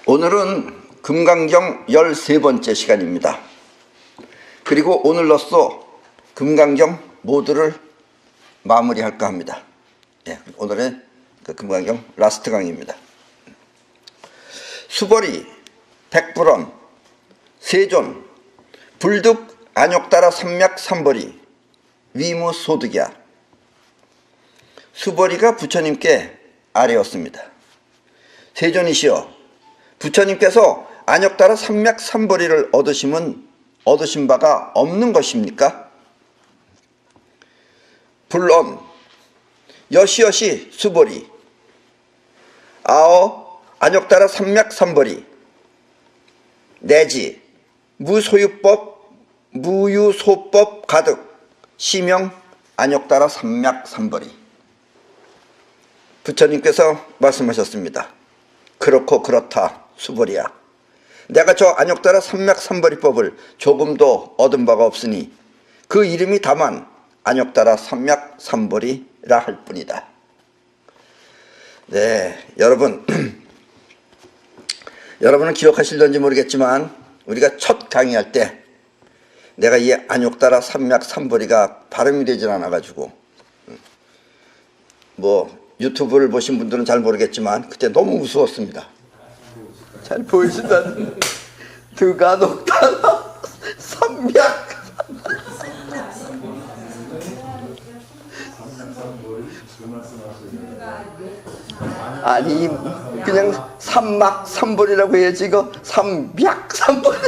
오늘은 금강경 13번째 시간입니다. 그리고 오늘로써 금강경 모두를 마무리할까 합니다. 오늘의 금강경 라스트 강의입니다. 수벌이, 백불원, 세존, 불득, 안욕따라 삼맥 삼벌이, 위무소득이야. 수벌이가 부처님께 아뢰었습니다. 세존이시여, 부처님께서 안욕따라 삼맥 삼벌이를 얻으신 바가 없는 것입니까? 불언, 여시여시 수벌이, 아어 안욕따라 삼맥 삼벌이, 내지 무유소법 가득 시명 안욕따라 삼맥 삼벌이. 부처님께서 말씀하셨습니다. 그렇고 그렇다 수벌이야. 내가 저 안욕따라 삼맥 삼벌이법을 조금도 얻은 바가 없으니 그 이름이 다만 안욕따라 삼맥 삼벌이라 할 뿐이다. 네, 여러분은 기억하실런지 모르겠지만 우리가 첫 강의할 때 내가 이 안욕따라 삼맥 삼벌이가 발음이 되질 않아가지고 유튜브를 보신 분들은 잘 모르겠지만 그때 너무 무서웠습니다. 잘 보이신다. 드가 녹따라 삼맥. 아니 그냥 삼막 삼벌이라고 해야지 이거 삼맥 삼벌.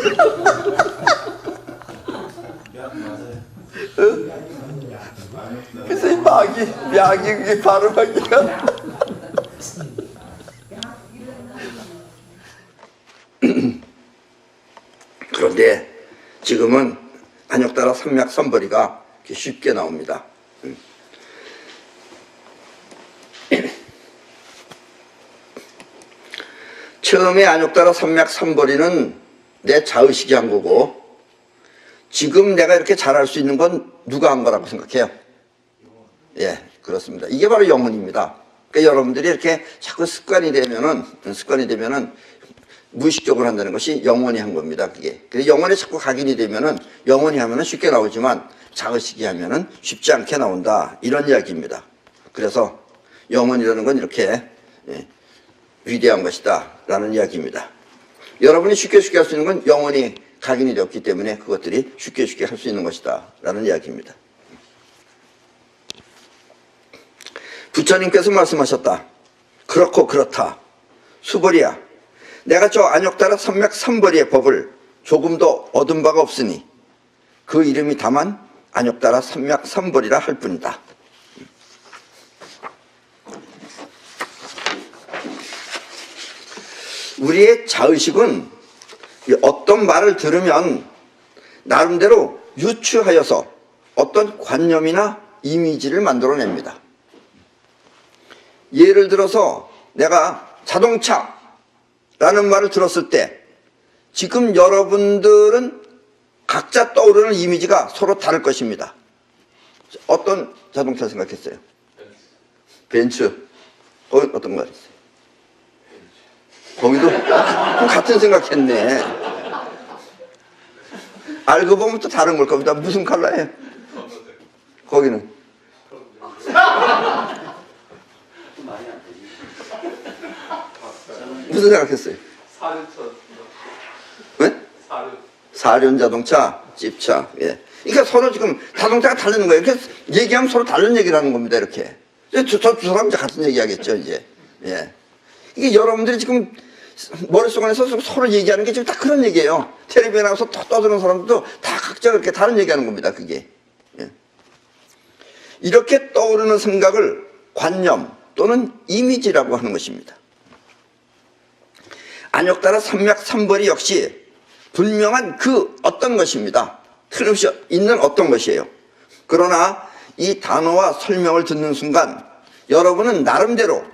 그래서 이 막이 그게 발음하기가. 그런데 지금은 안욕따라 삼맥 삼벌이가 쉽게 나옵니다. 처음에 안욕따라 삼맥 삼벌이는 내 자의식이 한 거고, 지금 내가 이렇게 잘할 수 있는 건 누가 한 거라고 생각해요? 예, 그렇습니다. 이게 바로 영혼입니다. 그러니까 여러분들이 이렇게 자꾸 습관이 되면은 무의식적으로 한다는 것이 영혼이 한 겁니다. 그게. 그래서 영혼에 자꾸 각인이 되면은 영혼이 하면은 쉽게 나오지만 자의식이 하면은 쉽지 않게 나온다. 이런 이야기입니다. 그래서 영혼이라는 건 이렇게 위대한 것이다. 라는 이야기입니다. 여러분이 쉽게 할 수 있는 건 영혼이 각인이 되었기 때문에 그것들이 쉽게 할 수 있는 것이다. 라는 이야기입니다. 부처님께서 말씀하셨다. 그렇고 그렇다. 수벌이야. 내가 저 안욕따라 삼맥 삼벌이의 법을 조금도 얻은 바가 없으니 그 이름이 다만 안욕따라 삼맥 삼벌이라 할 뿐이다. 우리의 자의식은 어떤 말을 들으면 나름대로 유추하여서 어떤 관념이나 이미지를 만들어냅니다. 예를 들어서 내가 자동차라는 말을 들었을 때 지금 여러분들은 각자 떠오르는 이미지가 서로 다를 것입니다. 어떤 자동차 생각했어요? 벤츠. 어떤 거 있어요? 거기도 같은 생각했네. 알고 보면 또 다른 걸 겁니다. 무슨 컬러예요? 거기는? 무슨 생각했어요? 왜? 사륜 자동차, 집차. 예. 그러니까 서로 지금 자동차가 다르는 거예요. 그래서 얘기하면 서로 다른 얘기를 하는 겁니다. 이렇게. 저 사람 같은 얘기 하겠죠, 이제. 예. 이게 여러분들이 지금 머릿속 안에서 서로 얘기하는 게 지금 다 그런 얘기예요. 텔레비전에 나와서 떠드는 사람들도 다 각자 그렇게 다른 얘기하는 겁니다. 그게. 예. 이렇게 떠오르는 생각을 관념 또는 이미지라고 하는 것입니다. 안욕따라 삼맥 삼벌이 역시 분명한 그 어떤 것입니다. 틀림없이 있는 어떤 것이에요. 그러나 이 단어와 설명을 듣는 순간 여러분은 나름대로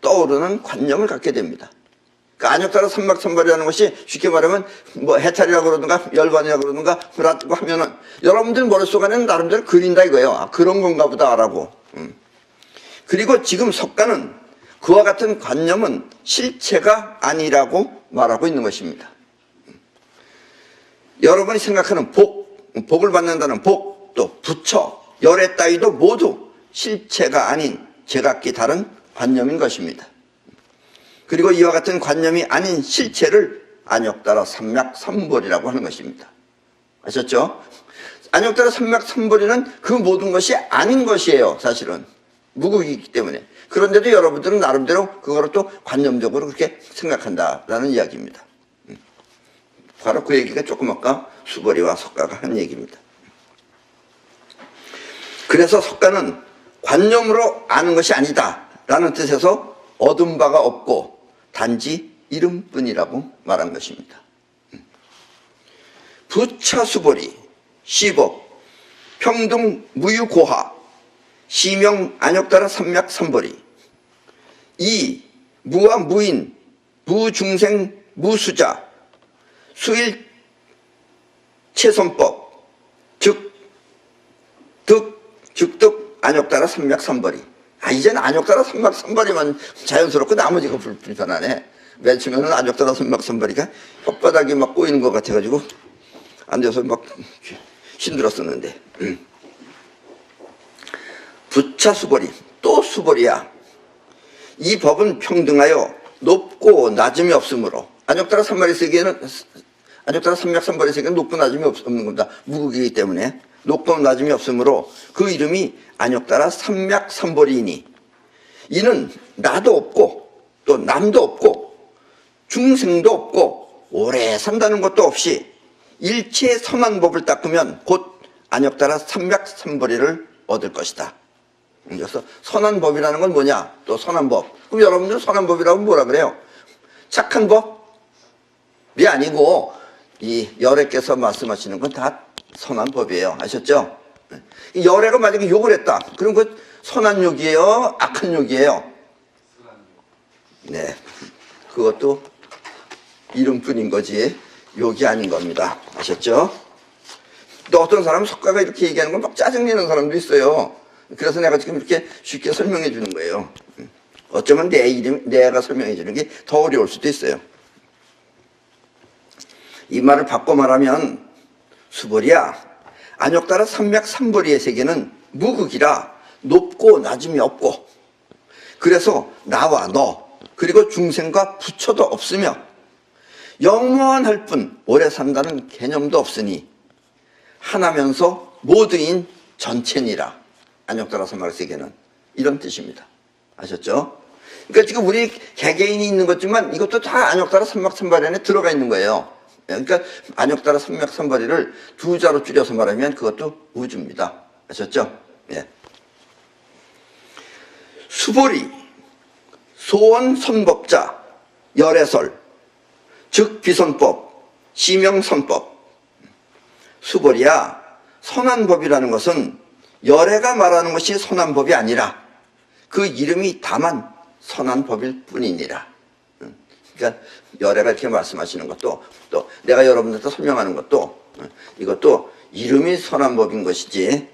떠오르는 관념을 갖게 됩니다. 그러니까 안욕따라 삼맥 삼벌이라는 것이 쉽게 말하면 해탈이라고 그러든가 열반이라고 그러든가 라고 하면은 여러분들 머릿속 안에는 나름대로 그린다 이거예요. 아, 그런 건가 보다라고. 그리고 지금 석가는 그와 같은 관념은 실체가 아니라고 말하고 있는 것입니다. 여러분이 생각하는 복을 받는다는 복, 또 부처, 열애 따위도 모두 실체가 아닌 제각기 다른 관념인 것입니다. 그리고 이와 같은 관념이 아닌 실체를 안욕따라 삼맥삼벌이라고 하는 것입니다. 아셨죠? 안욕따라 삼맥삼벌이는 그 모든 것이 아닌 것이에요. 사실은 무극이기 때문에. 그런데도 여러분들은 나름대로 그거를 또 관념적으로 그렇게 생각한다라는 이야기입니다. 바로 그 얘기가 조금 아까 수벌이와 석가가 한 얘기입니다. 그래서 석가는 관념으로 아는 것이 아니다 라는 뜻에서 얻은 바가 없고 단지 이름뿐이라고 말한 것입니다. 부처수벌이 시법 평등 무유고하 시명 안욕따라 삼맥삼벌이 이 무와 무인 무중생 무수자 수일 체선법 즉 득 안욕따라 삼맥삼벌이 이제는 안욕따라 삼맥삼벌이만 자연스럽고 나머지가 불편하네. 맨 처음에는 안욕따라 삼맥삼벌이가 혓바닥이 막 꼬이는 것 같아가지고 앉아서 막 힘들었었는데 부차수벌이 또 수벌이야. 이 법은 평등하여 높고 낮음이 없으므로 안욕따라 삼맥삼벌이 세계는 높고 낮음이 없는 겁니다. 무극이기 때문에 높고 낮음이 없으므로 그 이름이 안욕따라 삼맥삼벌이니 이는 나도 없고 또 남도 없고 중생도 없고 오래 산다는 것도 없이 일체의 선한 법을 닦으면 곧 안욕따라 삼맥삼벌이를 얻을 것이다. 그래서 선한 법이라는 건 뭐냐? 또 선한 법. 그럼 여러분들 선한 법이라고 뭐라 그래요? 착한 법이 아니고 이 열애께서 말씀하시는 건 다 선한 법이에요. 아셨죠? 이 열애가 만약에 욕을 했다. 그럼 그 선한 욕이에요? 악한 욕이에요? 네. 그것도 이름뿐인 거지 욕이 아닌 겁니다. 아셨죠? 또 어떤 사람은 석가가 이렇게 얘기하는 건 막 짜증내는 사람도 있어요. 그래서 내가 지금 이렇게 쉽게 설명해 주는 거예요. 어쩌면 내가 설명해 주는 게 더 어려울 수도 있어요. 이 말을 바꿔 말하면 수벌이야 안욕따라 삼맥삼벌이의 세계는 무극이라 높고 낮음이 없고 그래서 나와 너 그리고 중생과 부처도 없으며 영원할 뿐 오래 산다는 개념도 없으니 하나면서 모두인 전체니라. 안욕따라 삼맥 세계는 이런 뜻입니다. 아셨죠? 그러니까 지금 우리 개개인이 있는 것지만 이것도 다 안욕따라 삼맥삼벌이 안에 들어가 있는 거예요. 그러니까 안욕따라 삼맥삼벌이를 두 자로 줄여서 말하면 그것도 우주입니다. 아셨죠? 예. 수벌이 소원선법자 열애설 즉 비선법 시명선법 수벌이야 선한 법이라는 것은 열애가 말하는 것이 선한 법이 아니라 그 이름이 다만 선한 법일 뿐이니라. 그러니까 열애가 이렇게 말씀하시는 것도 또 내가 여러분들한테 설명하는 것도 이것도 이름이 선한 법인 것이지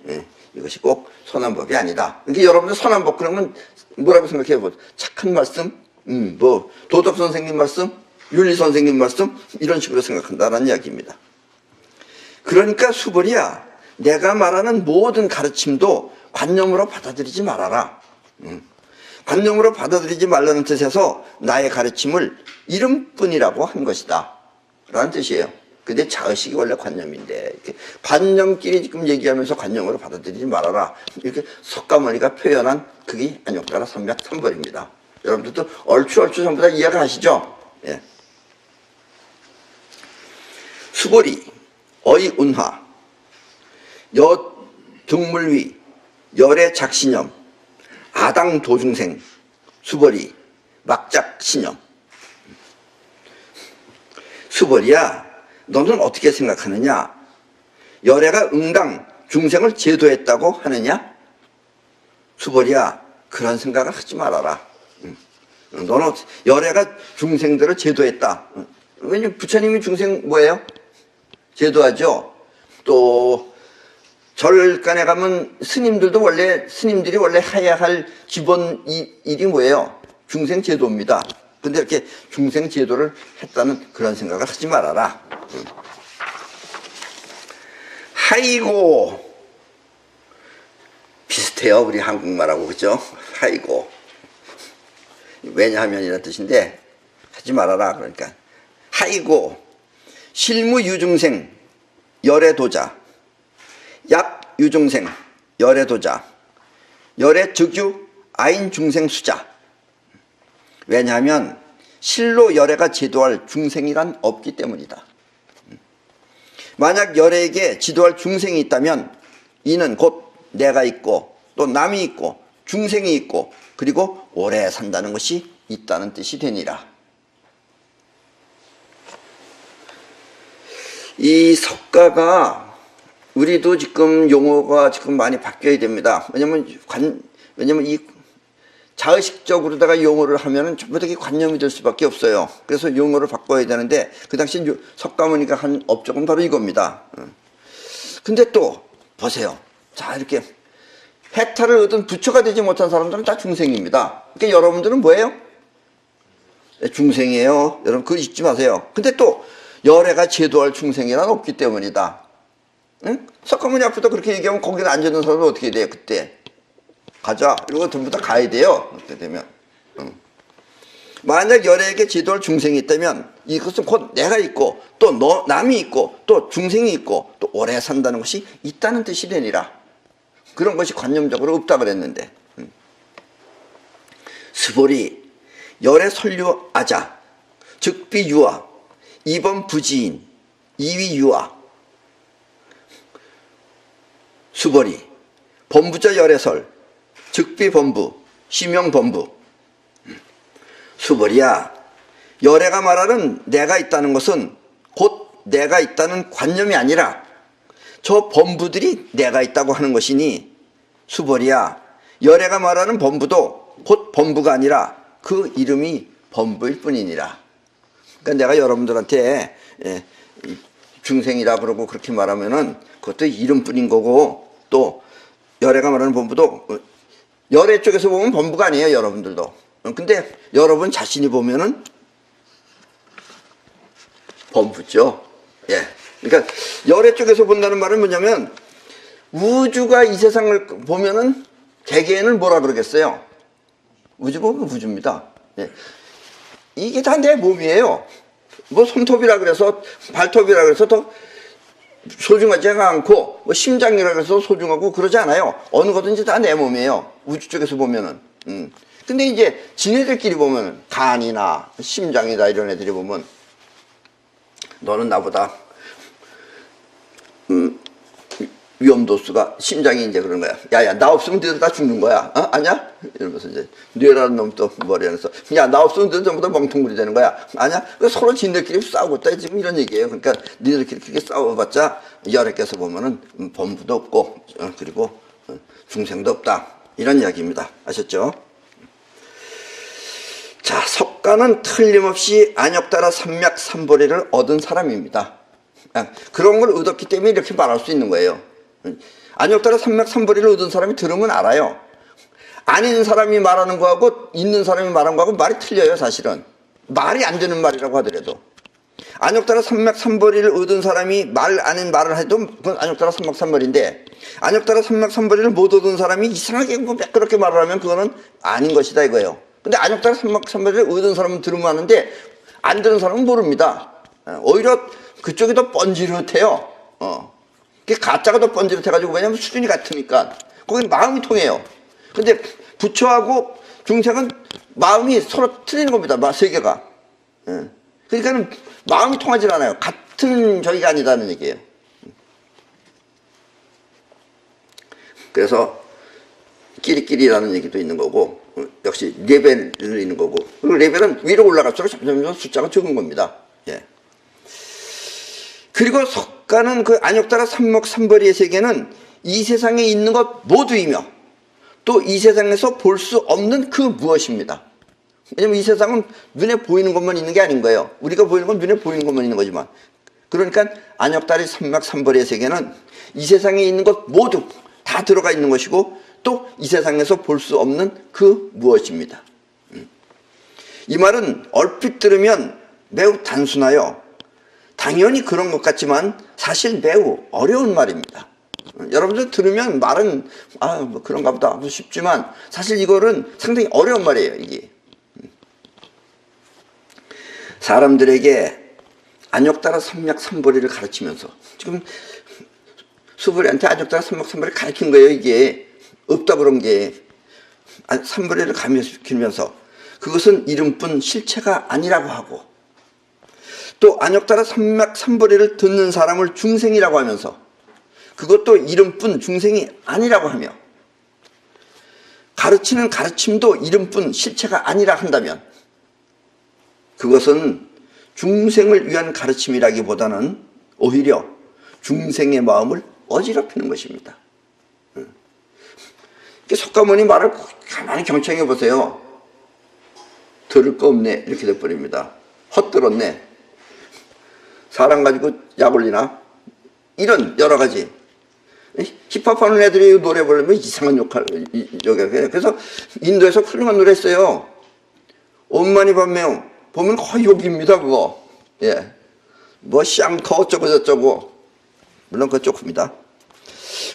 이것이 꼭 선한 법이 아니다. 그러니까 여러분들 선한 법 그러면 뭐라고 생각해 보세요. 착한 말씀, 뭐 도덕 선생님 말씀, 윤리 선생님 말씀 이런 식으로 생각한다라는 이야기입니다. 그러니까 수벌이야 내가 말하는 모든 가르침도 관념으로 받아들이지 말아라. 관념으로 받아들이지 말라는 뜻에서 나의 가르침을 이름뿐이라고 한 것이다 라는 뜻이에요. 근데 자의식이 원래 관념인데 이렇게 관념끼리 지금 얘기하면서 관념으로 받아들이지 말아라 이렇게 석가모니가 표현한 그게 안욕따라 삼맥삼벌입니다. 여러분들도 얼추 전부 다 이해가 가시죠? 예. 수벌이 어이운하 등물위 열애 작신염 아당 도중생 수벌이 막작신염 수벌이야 너는 어떻게 생각하느냐? 열애가 응당 중생을 제도했다고 하느냐? 수벌이야 그런 생각을 하지 말아라. 너는 열애가 중생들을 제도했다. 왜냐면 부처님이 중생 뭐예요? 제도하죠. 또 절간에 가면 스님들이 원래 해야 할 기본 일이 뭐예요? 중생 제도입니다. 근데 이렇게 중생 제도를 했다는 그런 생각을 하지 말아라. 하이고 비슷해요. 우리 한국말하고. 그죠? 하이고. 왜냐하면 이런 뜻인데 하지 말아라. 그러니까 하이고 실무유중생 열애도자 약유중생 열애도자 열애즉유 아인중생수자. 왜냐하면 실로 열애가 제도할 중생이란 없기 때문이다. 만약 열애에게 지도할 중생이 있다면 이는 곧 내가 있고 또 남이 있고 중생이 있고 그리고 오래 산다는 것이 있다는 뜻이 되니라. 이 석가가 우리도 지금 용어가 지금 많이 바뀌어야 됩니다. 왜냐면 이 자의식적으로다가 용어를 하면은 전부 다 관념이 될 수밖에 없어요. 그래서 용어를 바꿔야 되는데 그 당시 석가모니가 한 업적은 바로 이겁니다. 근데 또 보세요. 자, 이렇게 해탈을 얻은 부처가 되지 못한 사람들은 다 중생입니다. 그러니까 여러분들은 뭐예요? 중생이에요. 여러분 그거 잊지 마세요. 근데 또 열애가 제도할 중생이란 없기 때문이다. 응? 석가모니 앞에서 그렇게 얘기하면 거기에 앉아있는 사람은 어떻게 돼요? 그때 가자 이러고 전부 다 가야 돼요. 그렇게 되면 만약 열애에게 지도할 중생이 있다면 이것은 곧 내가 있고 또 남이 있고 또 중생이 있고 또 오래 산다는 것이 있다는 뜻이 되니라. 그런 것이 관념적으로 없다 그랬는데 스보리 열애 설류아자 즉비유아 2번 부지인 2위 유아 수보리 범부자 열애설 즉비범부 심영범부. 수보리야 열애가 말하는 내가 있다는 것은 곧 내가 있다는 관념이 아니라 저 범부들이 내가 있다고 하는 것이니 수보리야 열애가 말하는 범부도 곧 범부가 아니라 그 이름이 범부일 뿐이니라. 그러니까 내가 여러분들한테 중생이라 그러고 그렇게 말하면은 그것도 이름뿐인 거고 또 열애가 말하는 범부도 열애 쪽에서 보면 범부가 아니에요. 여러분들도. 근데 여러분 자신이 보면은 범부죠. 예. 그러니까 열애 쪽에서 본다는 말은 뭐냐면 우주가 이 세상을 보면은 개개인을 뭐라 그러겠어요? 우주 보면 우주입니다. 예. 이게 다 내 몸이에요. 뭐 손톱이라 그래서 발톱이라 그래서 더 소중하지가 않고 뭐 심장이라 그래서 소중하고 그러지 않아요. 어느 거든지 다 내 몸이에요. 우주 쪽에서 보면은. 근데 이제 지네들끼리 보면은 간이나 심장이다 이런 애들이 보면 너는 나보다 위험도수가 심장이 이제 그런 거야. 야야 나 없으면 너희들 다 죽는 거야. 어? 아냐? 이러면서 이제 뇌라는 놈 또 머리 안에서 야 나 없으면 너희들 전부 다 멍텅구리 되는 거야. 아냐? 서로 지네들끼리 싸우고 있다 지금 이런 얘기예요. 그러니까 니들끼리 그렇게 싸워봤자 열애 껴서 보면은 범부도 없고 그리고 중생도 없다 이런 이야기입니다. 아셨죠? 자, 석가는 틀림없이 안역따라 삼맥삼보리를 얻은 사람입니다. 그런 걸 얻었기 때문에 이렇게 말할 수 있는 거예요. 안역따라 삼맥삼보리를 얻은 사람이 들으면 알아요. 아닌 사람이 말하는 거하고 있는 사람이 말하는 거하고 말이 틀려요. 사실은 말이 안 되는 말이라고 하더라도 안역따라 삼맥삼보리를 얻은 사람이 말 아닌 말을 해도 그건 안역따라 삼맥삼보리인데 안역따라 삼맥삼보리를 못 얻은 사람이 이상하게 뭐 매끄럽게 말을 하면 그거는 아닌 것이다 이거예요. 근데 안역따라 삼맥삼보리를 얻은 사람은 들으면 아는데 안 들은 사람은 모릅니다. 오히려 그쪽이 더 번지르해요. 그게 가짜가 더 번지르해가지고 왜냐면 수준이 같으니까 거긴 마음이 통해요. 근데 부처하고 중생은 마음이 서로 틀리는 겁니다. 세계가. 그러니까는 마음이 통하지 않아요. 같은 저희가 아니다는 얘기예요. 그래서 끼리끼리라는 얘기도 있는 거고 역시 레벨이 있는 거고 그리고 레벨은 위로 올라갈수록 점점 숫자가 적은 겁니다. 예. 그리고 석가는 그 안역따라 삼맥삼보리의 세계는 이 세상에 있는 것 모두이며 또 이 세상에서 볼 수 없는 그 무엇입니다. 왜냐면 이 세상은 눈에 보이는 것만 있는 게 아닌 거예요. 우리가 보이는 건 눈에 보이는 것만 있는 거지만 그러니까 안역따라 삼맥삼보리의 세계는 이 세상에 있는 것 모두 다 들어가 있는 것이고 또 이 세상에서 볼 수 없는 그 무엇입니다. 이 말은 얼핏 들으면 매우 단순하여 당연히 그런 것 같지만 사실 매우 어려운 말입니다. 여러분들 들으면 말은 뭐 그런가 보다 쉽지만 사실 이거는 상당히 어려운 말이에요. 이게 사람들에게 안욕따라 삼맥삼보리를 가르치면서 지금 수보리한테 안욕따라 삼맥삼보리를 가르친 거예요. 이게 없다 그런 게 삼보리를 가르치면서 그것은 이름뿐 실체가 아니라고 하고 또 안욕따라 삼맥삼보리를 듣는 사람을 중생이라고 하면서 그것도 이름뿐 중생이 아니라고 하며 가르치는 가르침도 이름뿐 실체가 아니라 한다면 그것은 중생을 위한 가르침이라기보다는 오히려 중생의 마음을 어지럽히는 것입니다. 석가모니 말을 가만히 경청해 보세요. 들을 거 없네 이렇게 돼버립니다. 헛들었네. 사람 가지고 약 올리나? 이런 여러 가지 힙합하는 애들이 노래 부르면 이상한 욕할 그래서 인도에서 훌륭한 노래 했어요. 엄마니 반명 보면 거의 욕입니다 그거. 예, 뭐 샹커 어쩌고 저쩌고 물론 그거 조금이다.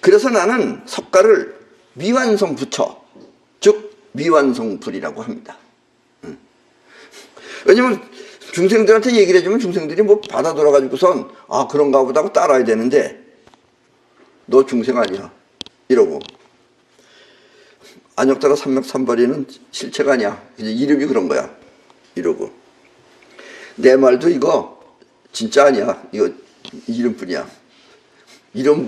그래서 나는 석가를 미완성 부처 즉 미완성 불이라고 합니다. 왜냐면 중생들한테 얘기를 해주면 중생들이 뭐 받아들여가지고선 그런가 보다 하고 따라야 되는데 너 중생 아니야 이러고 안욕따라 삼맥삼보리는 실체가 아니야 이름이 그런 거야 이러고 내 말도 이거 진짜 아니야 이거 이름뿐이야 이런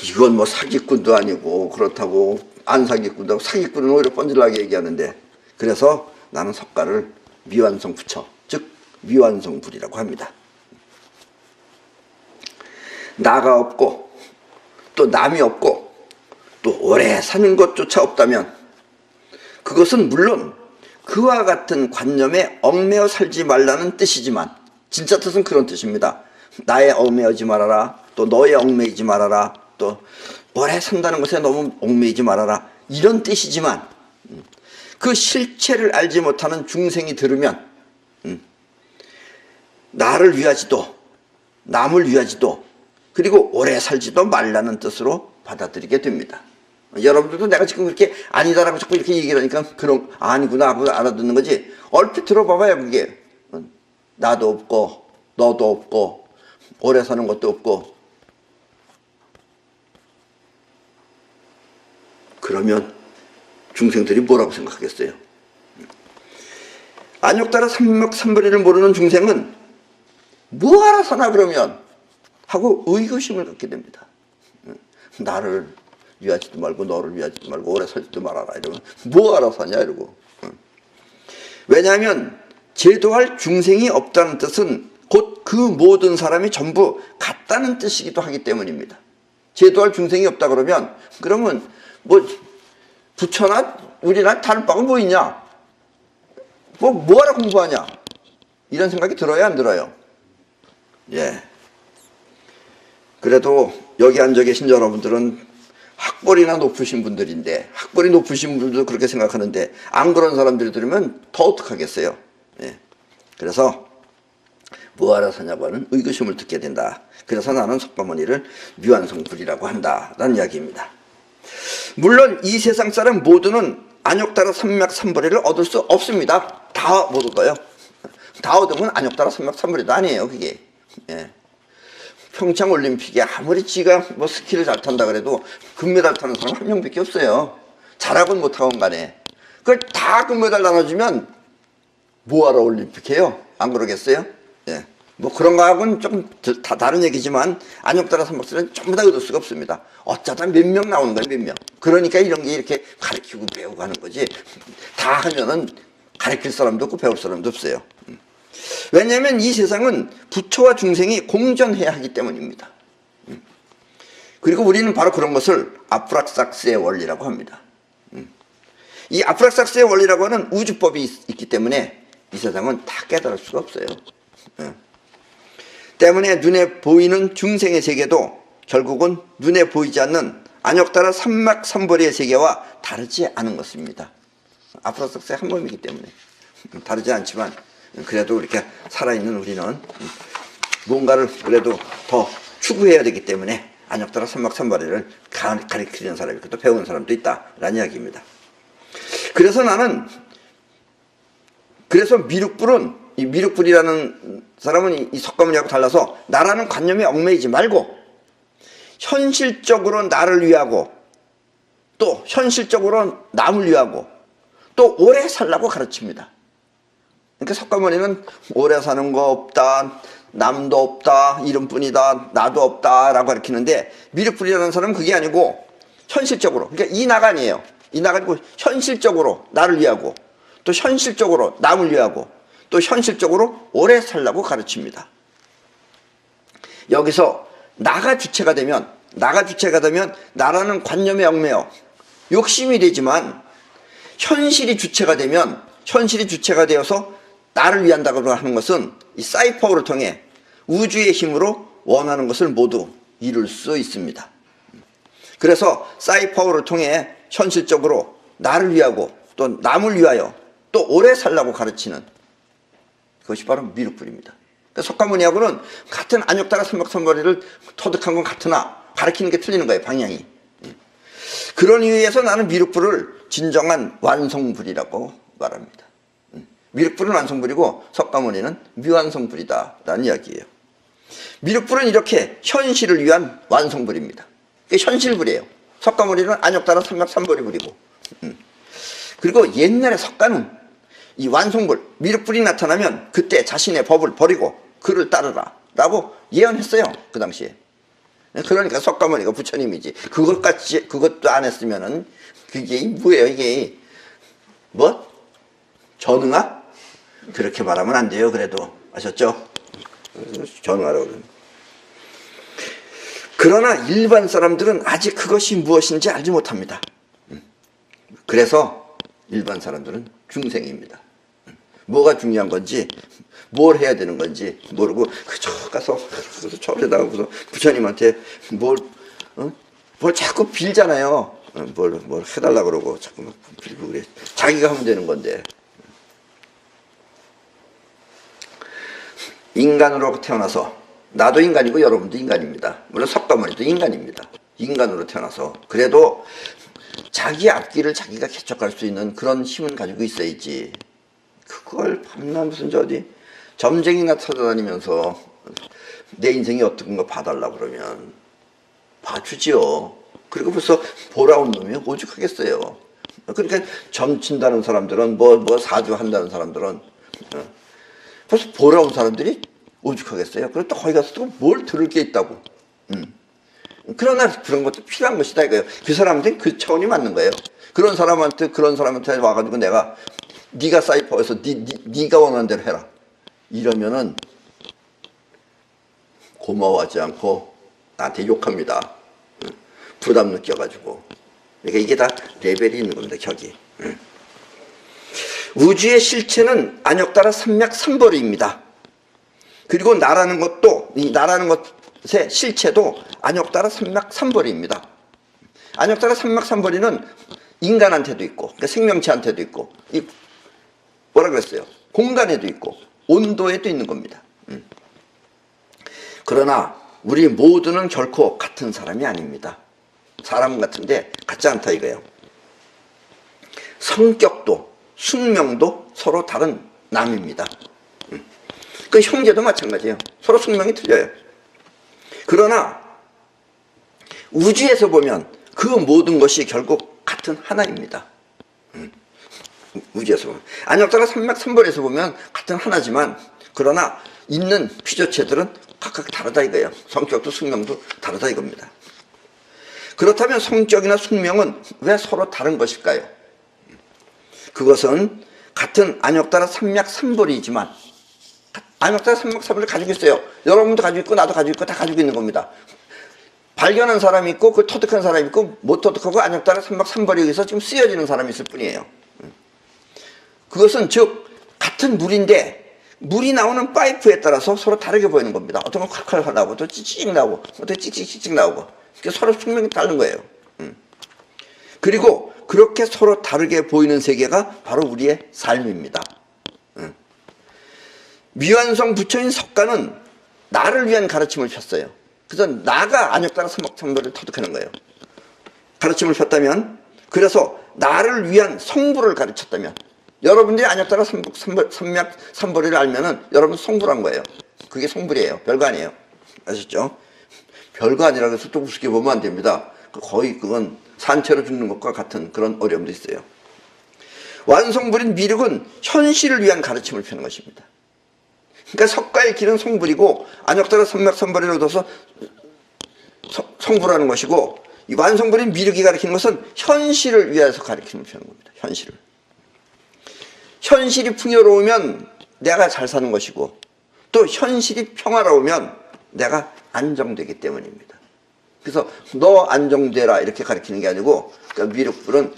이건 뭐 사기꾼도 아니고 그렇다고 안 사기꾼도 사기꾼은 오히려 뻔질나게 얘기하는데 그래서 나는 석가를 미완성 부처 즉 미완성 불이라고 합니다. 나가 없고 또 남이 없고 또 오래 사는 것조차 없다면 그것은 물론 그와 같은 관념에 얽매여 살지 말라는 뜻이지만 진짜 뜻은 그런 뜻입니다. 나에 얽매이지 말아라 또 너에 얽매이지 말아라 또 오래 산다는 것에 너무 얽매이지 말아라 이런 뜻이지만 그 실체를 알지 못하는 중생이 들으면 나를 위하지도 남을 위하지도 그리고 오래 살지도 말라는 뜻으로 받아들이게 됩니다. 여러분들도 내가 지금 그렇게 아니다라고 자꾸 이렇게 얘기를 하니까 그런 아니구나 하고 알아듣는 거지 얼핏 들어봐봐요. 그게 나도 없고 너도 없고 오래 사는 것도 없고 그러면 중생들이 뭐라고 생각하겠어요? 안욕따라 삼맥삼보리를 모르는 중생은 뭐하러 사나 그러면 하고 의구심을 갖게 됩니다. 나를 위하지도 말고 너를 위하지도 말고 오래 살지도 말아라 이러면 뭐하러 사냐 이러고 왜냐하면 제도할 중생이 없다는 뜻은 곧 그 모든 사람이 전부 같다는 뜻이기도 하기 때문입니다. 제도할 중생이 없다 그러면 뭐 부처나 우리나 다를 바가 뭐 있냐 뭐하러 공부하냐 이런 생각이 들어요 안 들어요? 예. 그래도 여기 앉아 계신 여러분들은 학벌이나 높으신 분들인데 학벌이 높으신 분들도 그렇게 생각하는데 안 그런 사람들이 들으면 더 어떡하겠어요. 예. 그래서 뭐하러 사냐고 하는 의구심을 듣게 된다. 그래서 나는 석가모니를 미완성불이라고 한다라는 이야기입니다. 물론 이 세상 사람 모두는 안욕따라 삼맥삼보리를 얻을 수 없습니다. 다 못 얻어요. 다 얻으면 안욕따라 삼맥삼보리도 아니에요 그게. 예. 평창올림픽에 아무리 지가 뭐 스키를 잘 탄다 그래도 금메달 타는 사람 한 명밖에 없어요. 잘하건 못하건 간에. 그걸 다 금메달 나눠주면 뭐하러 올림픽 해요? 안 그러겠어요? 예. 뭐 그런 거하고는 조금 다 다른 얘기지만 안욕따라 삼맥삼보리는 전부 다 얻을 수가 없습니다. 어쩌다 몇 명 나오는 거예요, 몇 명. 그러니까 이런 게 이렇게 가르치고 배우고 하는 거지. 다 하면은 가르칠 사람도 없고 배울 사람도 없어요. 왜냐하면 이 세상은 부처와 중생이 공존해야 하기 때문입니다. 그리고 우리는 바로 그런 것을 아프락삭스의 원리라고 합니다. 이 아프락삭스의 원리라고 하는 우주법이 있기 때문에 이 세상은 다 깨달을 수가 없어요. 때문에 눈에 보이는 중생의 세계도 결국은 눈에 보이지 않는 안욕따라 삼맥삼보리의 세계와 다르지 않은 것입니다. 아프락삭스의 한 몸이기 때문에. 다르지 않지만 그래도 이렇게 살아있는 우리는 뭔가를 그래도 더 추구해야 되기 때문에 안역다라 삼막삼벌이를 가르치는 사람이 있고 또 배우는 사람도 있다라는 이야기입니다. 그래서 나는 미륵불은 이 미륵불이라는 사람은 이 석가모니하고 달라서 나라는 관념에 얽매이지 말고 현실적으로 나를 위하고 또 현실적으로 남을 위하고 또 오래 살라고 가르칩니다. 그러니까 석가모니는 오래 사는 거 없다, 남도 없다, 이름뿐이다, 나도 없다 라고 가르치는데 미륵불이라는 사람은 그게 아니고 현실적으로, 그러니까 이 나가 아니에요. 이 나가 아니고 현실적으로 나를 위하고 또 현실적으로 남을 위하고 또 현실적으로 오래 살라고 가르칩니다. 여기서 나가 주체가 되면 나라는 관념에 얽매여 욕심이 되지만 현실이 주체가 되어서 나를 위한다고 하는 것은 이 사이퍼를 통해 우주의 힘으로 원하는 것을 모두 이룰 수 있습니다. 그래서 사이퍼를 통해 현실적으로 나를 위하고 또 남을 위하여 또 오래 살라고 가르치는 그것이 바로 미륵불입니다. 그러니까 석가모니하고는 같은 안역다라 삼막삼벌이를 터득한 건 같으나 가르치는 게 틀리는 거예요, 방향이. 그런 이유에서 나는 미륵불을 진정한 완성불이라고 말합니다. 미륵불은 완성불이고 석가모니는 미완성불이다 라는 이야기예요. 미륵불은 이렇게 현실을 위한 완성불입니다. 현실불이에요. 석가모니는 안역다라 삼막삼벌이 불이고. 그리고 옛날에 석가는 이 완성불, 미륵불이 나타나면 그때 자신의 법을 버리고 그를 따르라 라고 예언했어요, 그 당시에. 그러니까 석가모니가 부처님이지. 그것도 안 했으면은 그게 뭐예요, 이게? 뭐? 전응아? 그렇게 말하면 안 돼요, 그래도. 아셨죠? 전응하라고 그러는. 그러나 일반 사람들은 아직 그것이 무엇인지 알지 못합니다. 그래서 일반 사람들은 중생입니다. 뭐가 중요한 건지, 뭘 해야 되는 건지 모르고 그저 가서 절에 나가고서 부처님한테 뭘 자꾸 빌잖아요. 뭘 해달라 그러고 자꾸 막 빌고 그래. 자기가 하면 되는 건데. 인간으로 태어나서 나도 인간이고 여러분도 인간입니다. 물론 석가모니도 인간입니다. 인간으로 태어나서 그래도 자기 앞길을 자기가 개척할 수 있는 그런 힘은 가지고 있어야지. 그걸 밤낮 무슨 어디 점쟁이나 찾아다니면서 내 인생이 어떤 거 봐달라 그러면 봐주지요. 그리고 벌써 보라온 놈이 오죽하겠어요. 그러니까 점친다는 사람들은 뭐 사주한다는 사람들은 벌써 보라온 사람들이 오죽하겠어요. 그리고 또 거기 가서 또 뭘 들을 게 있다고. 그러나 그런 것도 필요한 것이다 이거예요. 그 사람한테는 그 차원이 맞는 거예요. 그런 사람한테 와가지고 내가 네가 사이퍼에서 네가 원하는 대로 해라 이러면은 고마워하지 않고 나한테 욕합니다. 부담 느껴가지고. 그러니까 이게 다 레벨이 있는 겁니다, 격이. 우주의 실체는 안역다라 삼맥삼벌이입니다. 그리고 나라는 것의 실체도 안역다라 삼맥삼벌이입니다. 안역다라 삼맥삼벌이는 인간한테도 있고, 그러니까 생명체한테도 있고, 뭐라 그랬어요? 공간에도 있고, 온도에도 있는 겁니다. 그러나 우리 모두는 결코 같은 사람이 아닙니다. 사람 같은데 같지 않다 이거예요. 성격도 숙명도 서로 다른 남입니다. 그 형제도 마찬가지예요. 서로 숙명이 틀려요. 그러나 우주에서 보면 그 모든 것이 결국 같은 하나입니다. 우주에서 보면. 안역다라 삼맥삼벌에서 보면 같은 하나지만 그러나 있는 피조체들은 각각 다르다 이거예요. 성격도 숙명도 다르다 이겁니다. 그렇다면 성격이나 숙명은 왜 서로 다른 것일까요? 그것은 같은 안역다라 삼맥삼벌이지만 안역다라 삼맥삼벌을 가지고 있어요. 여러분도 가지고 있고 나도 가지고 있고 다 가지고 있는 겁니다. 발견한 사람이 있고 그걸 터득한 사람이 있고 못 터득하고 안역다라 삼맥삼벌에 의해서 지금 쓰여지는 사람이 있을 뿐이에요. 그것은 즉 같은 물인데 물이 나오는 파이프에 따라서 서로 다르게 보이는 겁니다. 어떤 건 콸콸 나오고 또 찌직 나오고 어떤 찍찍찍찍 나오고 서로 숙명이 다른 거예요. 그리고 그렇게 서로 다르게 보이는 세계가 바로 우리의 삶입니다. 미완성 부처인 석가는 나를 위한 가르침을 폈어요. 그래서 나가 안역다가 삼박삼보를 터득하는 거예요. 가르침을 폈다면, 그래서 나를 위한 성부를 가르쳤다면, 여러분들이 안역다가 삼박삼보를 알면은 여러분 성불한 거예요. 그게 성불이에요. 별거 아니에요. 아셨죠? 별거 아니라고 해서 또 우습게 보면 안 됩니다. 거의 그건 산채로 죽는 것과 같은 그런 어려움도 있어요. 완성불인 미륵은 현실을 위한 가르침을 펴는 것입니다. 그러니까 석가의 길은 성불이고 안역다가 삼박삼보를 얻어서 성불하는 것이고, 이 완성불인 미륵이 가르치는 것은 현실을 위해서 가르침을 펴는 겁니다. 현실을. 현실이 풍요로우면 내가 잘 사는 것이고, 또 현실이 평화로우면 내가 안정되기 때문입니다. 그래서 너 안정되라 이렇게 가르치는 게 아니고, 그러니까 미륵불은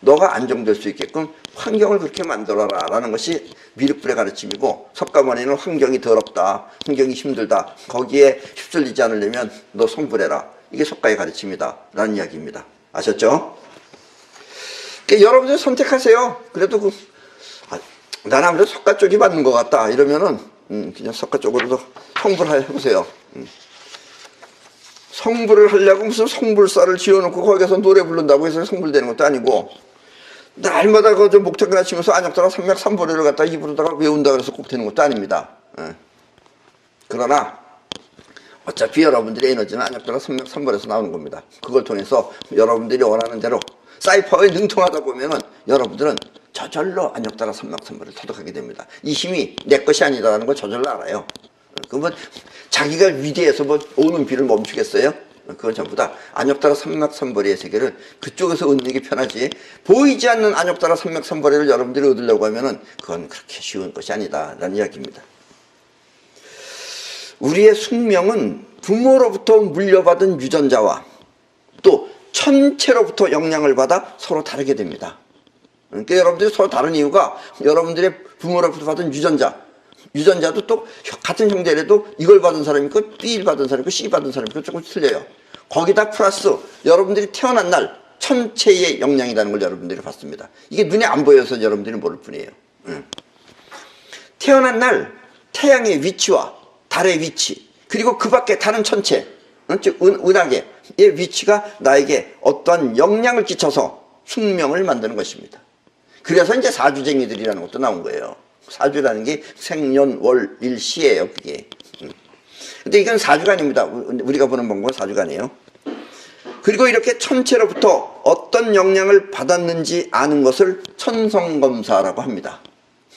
너가 안정될 수 있게끔 환경을 그렇게 만들어라 라는 것이 미륵불의 가르침이고, 석가모니는 환경이 더럽다, 환경이 힘들다, 거기에 휩쓸리지 않으려면 너 성불해라, 이게 석가의 가르침이다 라는 이야기입니다. 아셨죠? 그러니까 여러분들 선택하세요. 그래도 나는 아무래도 석가 쪽이 맞는 것 같다 이러면은 그냥 석가 쪽으로도 성불을 해보세요. 성불을 하려고 무슨 성불사를 지어놓고 거기서 노래 부른다고 해서 성불되는 것도 아니고, 날마다 그 목탁이나 치면서 안역다가 삼박삼보를 갖다 입으로다가 외운다 그래서 꼭 되는 것도 아닙니다. 그러나 어차피 여러분들의 에너지는 안역다가 삼박삼보에서 나오는 겁니다. 그걸 통해서 여러분들이 원하는 대로 사이퍼에 능통하다 보면은 여러분들은 저절로 안역다가 삼박삼보를 터득하게 됩니다. 이 힘이 내 것이 아니다라는 걸 저절로 알아요. 그러면 자기가 위대해서 뭐 오는 비를 멈추겠어요? 그건 전부 다 안역다가 삼박삼보리의 세계를 그쪽에서 얻는 게 편하지, 보이지 않는 안역다가 삼박삼보리를 여러분들이 얻으려고 하면은 그건 그렇게 쉬운 것이 아니다라는 이야기입니다. 우리의 숙명은 부모로부터 물려받은 유전자와 또 천체로부터 영향을 받아 서로 다르게 됩니다. 그러니까 여러분들이 서로 다른 이유가 여러분들의 부모로부터 받은 유전자도 또 같은 형제라도 이걸 받은 사람이 있고 B를 받은 사람이 있고 C 받은 사람이 있고 조금 틀려요. 거기다 플러스 여러분들이 태어난 날 천체의 영향이라는 걸 여러분들이 봤습니다. 이게 눈에 안 보여서 여러분들이 모를 뿐이에요. 태어난 날 태양의 위치와 달의 위치, 그리고 그 밖에 다른 천체, 즉 은하계의 위치가 나에게 어떠한 영향을 끼쳐서 숙명을 만드는 것입니다. 그래서 이제 사주쟁이들이라는 것도 나온 거예요. 사주라는 게 생년월일시예요, 그게. 근데 이건 사주가 아닙니다. 우리가 보는 방법은 사주가 아니에요. 그리고 이렇게 천체로부터 어떤 영향을 받았는지 아는 것을 천성검사라고 합니다.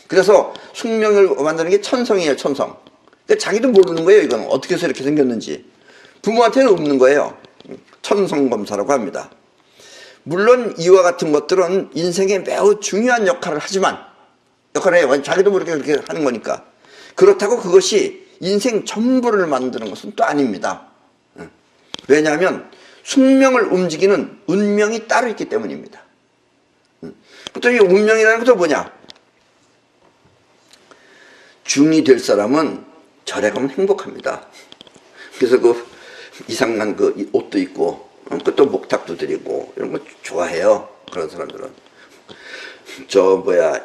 그래서 숙명을 만드는 게 천성이에요, 천성. 그러니까 자기도 모르는 거예요, 이건. 어떻게 해서 이렇게 생겼는지. 부모한테는 없는 거예요. 천성검사라고 합니다. 물론 이와 같은 것들은 인생에 매우 중요한 역할을 하지만, 역할을 해요. 자기도 모르게 그렇게 하는 거니까. 그렇다고 그것이 인생 전부를 만드는 것은 또 아닙니다. 왜냐하면 숙명을 움직이는 운명이 따로 있기 때문입니다. 보통 이 운명이라는 것도 뭐냐? 중이 될 사람은 절에 가면 행복합니다. 그래서 그 이상한 그 옷도 입고 또 목탁도 드리고 이런 거 좋아해요. 그런 사람들은.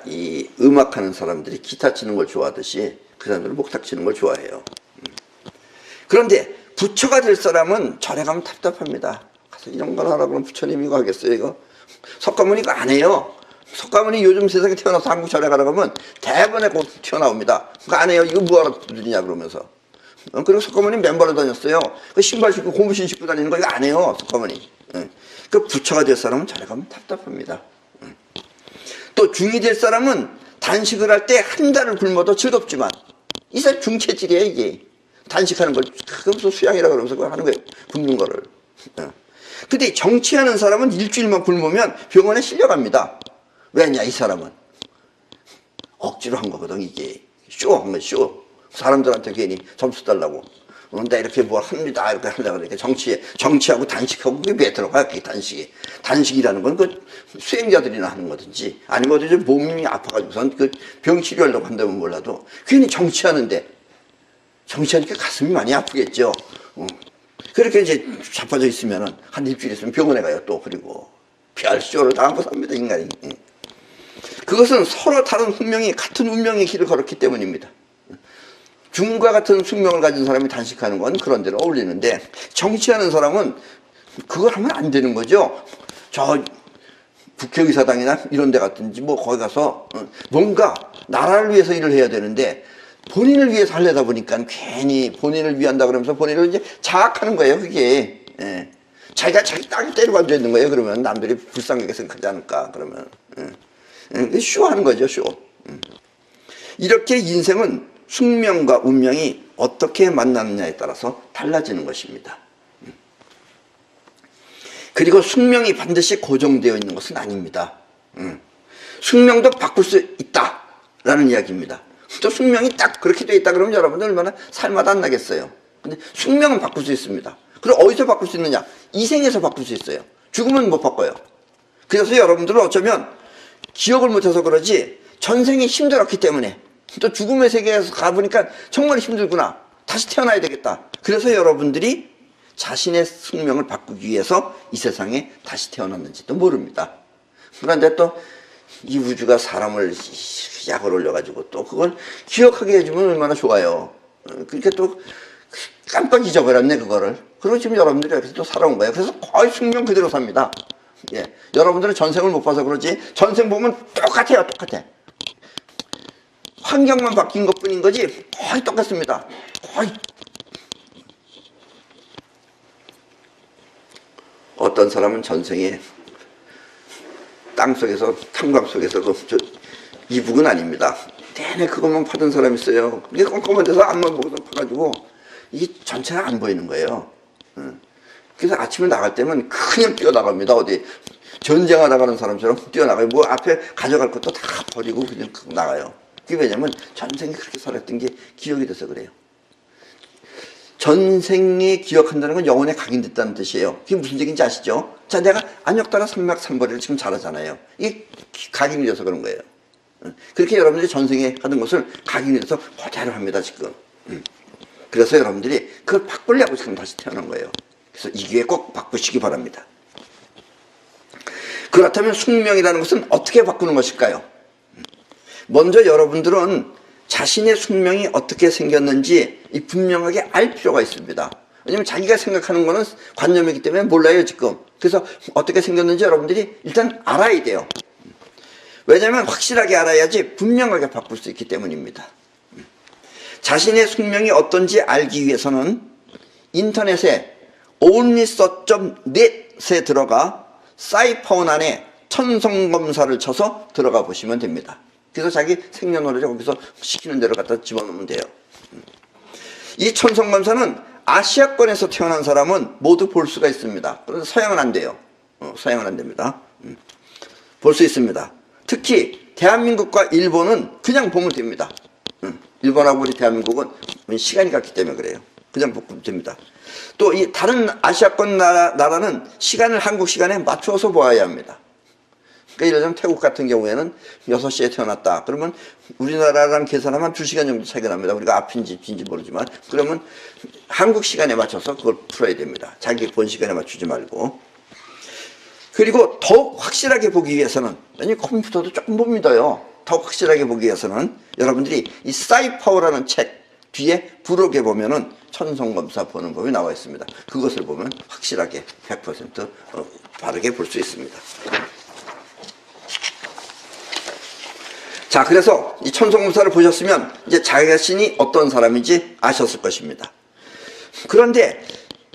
이 음악하는 사람들이 기타 치는 걸 좋아하듯이 그 사람들은 목탁 치는 걸 좋아해요. 그런데 부처가 될 사람은 절에 가면 답답합니다. 가서 이런 걸 하라고 하면 부처님이 이거 하겠어요, 이거? 석가모니 이거 안 해요. 석가모니 요즘 세상에 태어나서 한국 절에 가라고 하면 대번에 곧 튀어나옵니다. 그거 안 해요. 이거 뭐하러 드리냐 그러면서. 그리고 석가모니 맨발로 다녔어요. 그 신발 신고 고무신 신고 다니는 거 이거 안 해요, 석가모니. 그 부처가 될 사람은 절에 가면 답답합니다. 또 중이 될 사람은 단식을 할 때 한 달을 굶어도 즐겁지만, 이 사람 중체질이에요, 이게. 단식하는 걸, 그러면서 수양이라 그러면서 그거 하는 거예요. 굶는 거를. 근데 정치하는 사람은 일주일만 굶으면 병원에 실려갑니다. 왜냐, 이 사람은. 억지로 한 거거든, 이게. 쇼한 거야, 쇼. 사람들한테 괜히 점수 달라고. 나 이렇게 뭘 합니다. 이렇게 하려고 그러니까 정치하고 단식하고 그게 왜 들어가, 그게 단식이. 단식이라는 건 그 수행자들이나 하는 거든지, 아니면 어디 몸이 아파가지고선 그 병 치료하려고 한다면 몰라도 괜히 정치하는데, 정치하니까 가슴이 많이 아프겠죠. 그렇게 이제 자빠져 있으면은 한 일주일 있으면 병원에 가요, 또. 그리고 별쇼를 당하고 삽니다, 인간이. 그것은 서로 다른 운명이, 같은 운명의 길을 걸었기 때문입니다. 중과 같은 숙명을 가진 사람이 단식하는 건 그런 데로 어울리는데, 정치하는 사람은 그걸 하면 안 되는 거죠. 저 국회의사당이나 이런 데 같은지 뭐 거기 가서 뭔가 나라를 위해서 일을 해야 되는데, 본인을 위해서 하려다 보니까 괜히 본인을 위한다 그러면서 본인을 이제 자학하는 거예요, 그게. 예. 자기가 자기 땅에 때리고 앉아 있는 거예요. 그러면 남들이 불쌍하게 생각하지 않을까, 그러면. 쇼하는 거죠, 쇼. 이렇게 인생은 숙명과 운명이 어떻게 만나느냐에 따라서 달라지는 것입니다. 그리고 숙명이 반드시 고정되어 있는 것은 아닙니다. 숙명도 바꿀 수 있다라는 이야기입니다. 또 숙명이 딱 그렇게 되어 있다 그러면 여러분들 얼마나 살맛 안 나겠어요. 근데 숙명은 바꿀 수 있습니다. 그럼 어디서 바꿀 수 있느냐? 이 생에서 바꿀 수 있어요. 죽으면 못 바꿔요. 그래서 여러분들은 어쩌면 기억을 못해서 그러지 전생이 힘들었기 때문에, 또 죽음의 세계에서 가보니까 정말 힘들구나, 다시 태어나야 되겠다, 그래서 여러분들이 자신의 숙명을 바꾸기 위해서 이 세상에 다시 태어났는지도 모릅니다. 그런데 또 이 우주가 사람을 약을 올려가지고 또 그걸 기억하게 해주면 얼마나 좋아요. 그러니까 또 깜빡 잊어버렸네, 그거를. 그리고 지금 여러분들이 여기서 또 살아온 거예요. 그래서 거의 숙명 그대로 삽니다. 예. 여러분들은 전생을 못 봐서 그러지 전생 보면 똑같아요, 똑같아. 환경만 바뀐 것 뿐인 거지 거의 똑같습니다. 거의. 어떤 사람은 전생에 땅속에서, 탄광 속에서 이북은 아닙니다. 내내 그것만 파던 사람이 있어요. 이게 꼼꼼한 데서 앞만 보고서 파가지고 이게 전체가 안 보이는 거예요. 그래서 아침에 나갈 때면 그냥 뛰어나갑니다. 어디 전쟁하러 가는 사람처럼 뛰어나가요. 뭐 앞에 가져갈 것도 다 버리고 그냥 나가요. 그게 왜냐면 전생에 그렇게 살았던 게 기억이 돼서 그래요. 전생에 기억한다는 건 영혼에 각인됐다는 뜻이에요. 그게 무슨 얘기인지 아시죠? 자, 내가 안역따라 삼맥삼벌이를 지금 잘하잖아요. 이게 각인이 돼서 그런 거예요. 그렇게 여러분들이 전생에 하던 것을 각인이 돼서 그대로 합니다, 지금. 그래서 여러분들이 그걸 바꾸려고 지금 다시 태어난 거예요. 그래서 이 기회에 꼭 바꾸시기 바랍니다. 그렇다면 숙명이라는 것은 어떻게 바꾸는 것일까요? 먼저 여러분들은 자신의 숙명이 어떻게 생겼는지 분명하게 알 필요가 있습니다. 왜냐면 자기가 생각하는 거는 관념이기 때문에 몰라요, 지금. 그래서 어떻게 생겼는지 여러분들이 일단 알아야 돼요. 왜냐하면 확실하게 알아야지 분명하게 바꿀 수 있기 때문입니다. 자신의 숙명이 어떤지 알기 위해서는 인터넷에 onlyso.net에 들어가 사이파운 안에 천성검사를 쳐서 들어가 보시면 됩니다. 그래서 자기 생년월일을 거기서 시키는 대로 갖다 집어넣으면 돼요. 이 천성검사는 아시아권에서 태어난 사람은 모두 볼 수가 있습니다. 그런데 서양은 안 돼요. 서양은 안 됩니다. 볼 수 있습니다. 특히 대한민국과 일본은 그냥 보면 됩니다. 일본하고 우리 대한민국은 시간이 갔기 때문에 그래요. 그냥 보면 됩니다. 또 이 다른 아시아권 나라는 시간을 한국 시간에 맞춰서 보아야 합니다. 그러니까 예를 들면 태국 같은 경우에는 6시에 태어났다. 그러면 우리나라랑 계산하면 2시간 정도 차이가 납니다. 우리가 앞인지 뒤인지 모르지만. 그러면 한국 시간에 맞춰서 그걸 풀어야 됩니다. 자기 본 시간에 맞추지 말고. 그리고 더욱 확실하게 보기 위해서는, 왜냐면 컴퓨터도 조금 못 믿어요. 더욱 확실하게 보기 위해서는 여러분들이 이 사이파워라는 책 뒤에 부록에 보면은 천성검사 보는 법이 나와 있습니다. 그것을 보면 확실하게 100% 바르게 볼 수 있습니다. 자, 그래서 이 천성검사를 보셨으면 이제 자기 자신이 어떤 사람인지 아셨을 것입니다. 그런데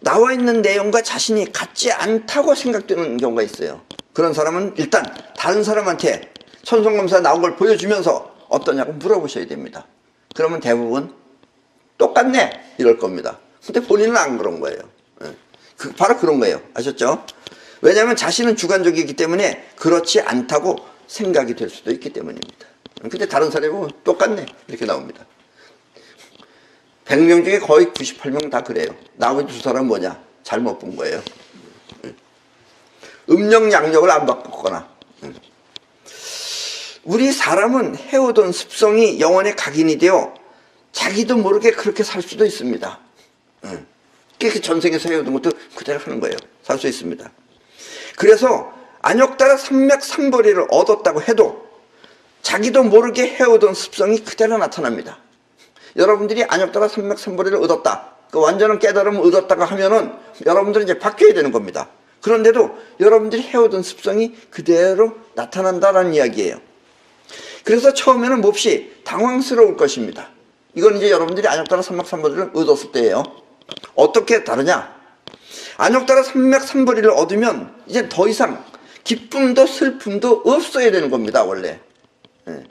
나와 있는 내용과 자신이 같지 않다고 생각되는 경우가 있어요. 그런 사람은 일단 다른 사람한테 천성검사 나온 걸 보여주면서 어떠냐고 물어보셔야 됩니다. 그러면 대부분 똑같네 이럴 겁니다. 근데 본인은 안 그런 거예요. 바로 그런 거예요. 아셨죠? 왜냐하면 자신은 주관적이기 때문에 그렇지 않다고 생각이 될 수도 있기 때문입니다. 근데 다른 사람이 보면 똑같네 이렇게 나옵니다. 100명 중에 거의 98명 다 그래요. 나머지 두 사람은 뭐냐? 잘못 본 거예요. 음력 양력을 안 바꿨거나. 우리 사람은 해오던 습성이 영혼에 각인이 되어 자기도 모르게 그렇게 살 수도 있습니다. 그렇게 전생에서 해오던 것도 그대로 하는 거예요. 살 수 있습니다. 그래서 안역따라 삼맥삼벌이를 얻었다고 해도 자기도 모르게 해오던 습성이 그대로 나타납니다. 여러분들이 안욕따라 삼맥삼보리를 얻었다. 그 완전한 깨달음을 얻었다고 하면은 여러분들은 이제 바뀌어야 되는 겁니다. 그런데도 여러분들이 해오던 습성이 그대로 나타난다라는 이야기예요. 그래서 처음에는 몹시 당황스러울 것입니다. 이건 이제 여러분들이 안욕따라 삼맥삼보리를 얻었을 때예요. 어떻게 다르냐? 안욕따라 삼맥삼보리를 얻으면 이제 더 이상 기쁨도 슬픔도 없어야 되는 겁니다. 원래. 예.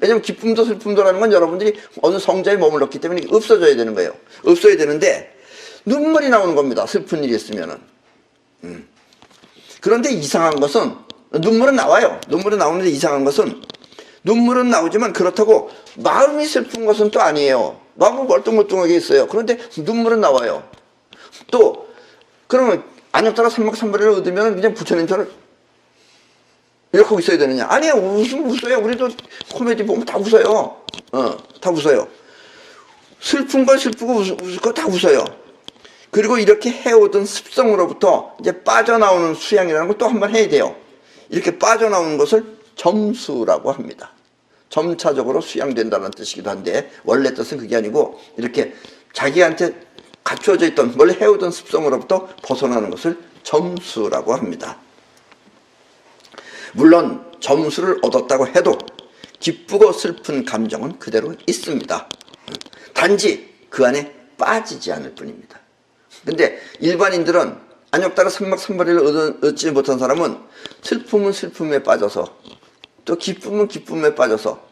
왜냐면 기쁨도 슬픔도라는 건 여러분들이 어느 성자에 머물렀기 때문에 없어져야 되는 거예요. 없어야 되는데 눈물이 나오는 겁니다. 슬픈 일이 있으면은. 그런데 이상한 것은 눈물은 나와요. 눈물은 나오는데 이상한 것은 눈물은 나오지만 그렇다고 마음이 슬픈 것은 또 아니에요. 마음은 멀뚱멀뚱하게 있어요. 그런데 눈물은 나와요. 또 그러면 안욕따라 삼맥삼보리를 얻으면 그냥 부처님처럼 이렇게 하고 있어야 되느냐? 아니에요. 웃어요. 우리도 코미디 보면 다 웃어요. 다 웃어요. 슬픈 건 슬프고 웃을 거 다 웃어요. 그리고 이렇게 해오던 습성으로부터 이제 빠져나오는 수양이라는 걸 또 한 번 해야 돼요. 이렇게 빠져나오는 것을 점수라고 합니다. 점차적으로 수양된다는 뜻이기도 한데 원래 뜻은 그게 아니고 이렇게 자기한테 갖추어져 있던 원래 해오던 습성으로부터 벗어나는 것을 점수라고 합니다. 물론 점수를 얻었다고 해도 기쁘고 슬픈 감정은 그대로 있습니다. 단지 그 안에 빠지지 않을 뿐입니다. 근데 일반인들은 안욕따라 삼맥삼보리를 얻지 못한 사람은 슬픔은 슬픔에 빠져서 또 기쁨은 기쁨에 빠져서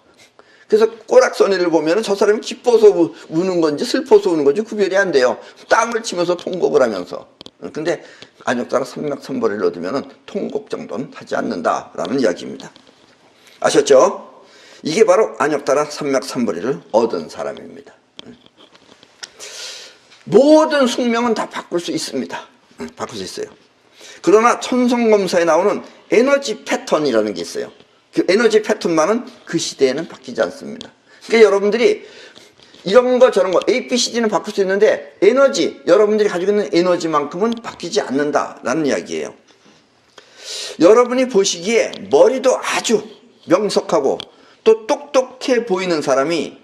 그래서 꼬락서니를 보면 저 사람이 기뻐서 우는 건지 슬퍼서 우는 건지 구별이 안 돼요. 땀을 치면서 통곡을 하면서. 근데 안욕따라 삼맥삼보리를 얻으면 통곡 정도는 하지 않는다라는 이야기입니다. 아셨죠? 이게 바로 안욕따라 삼맥삼보리를 얻은 사람입니다. 모든 숙명은 다 바꿀 수 있습니다. 바꿀 수 있어요. 그러나 천성검사에 나오는 에너지 패턴이라는 게 있어요. 그 에너지 패턴만은 그 시대에는 바뀌지 않습니다. 그러니까 여러분들이 이런 거 저런 거 ABCD는 바꿀 수 있는데 에너지, 여러분들이 가지고 있는 에너지만큼은 바뀌지 않는다라는 이야기예요. 여러분이 보시기에 머리도 아주 명석하고 또 똑똑해 보이는 사람이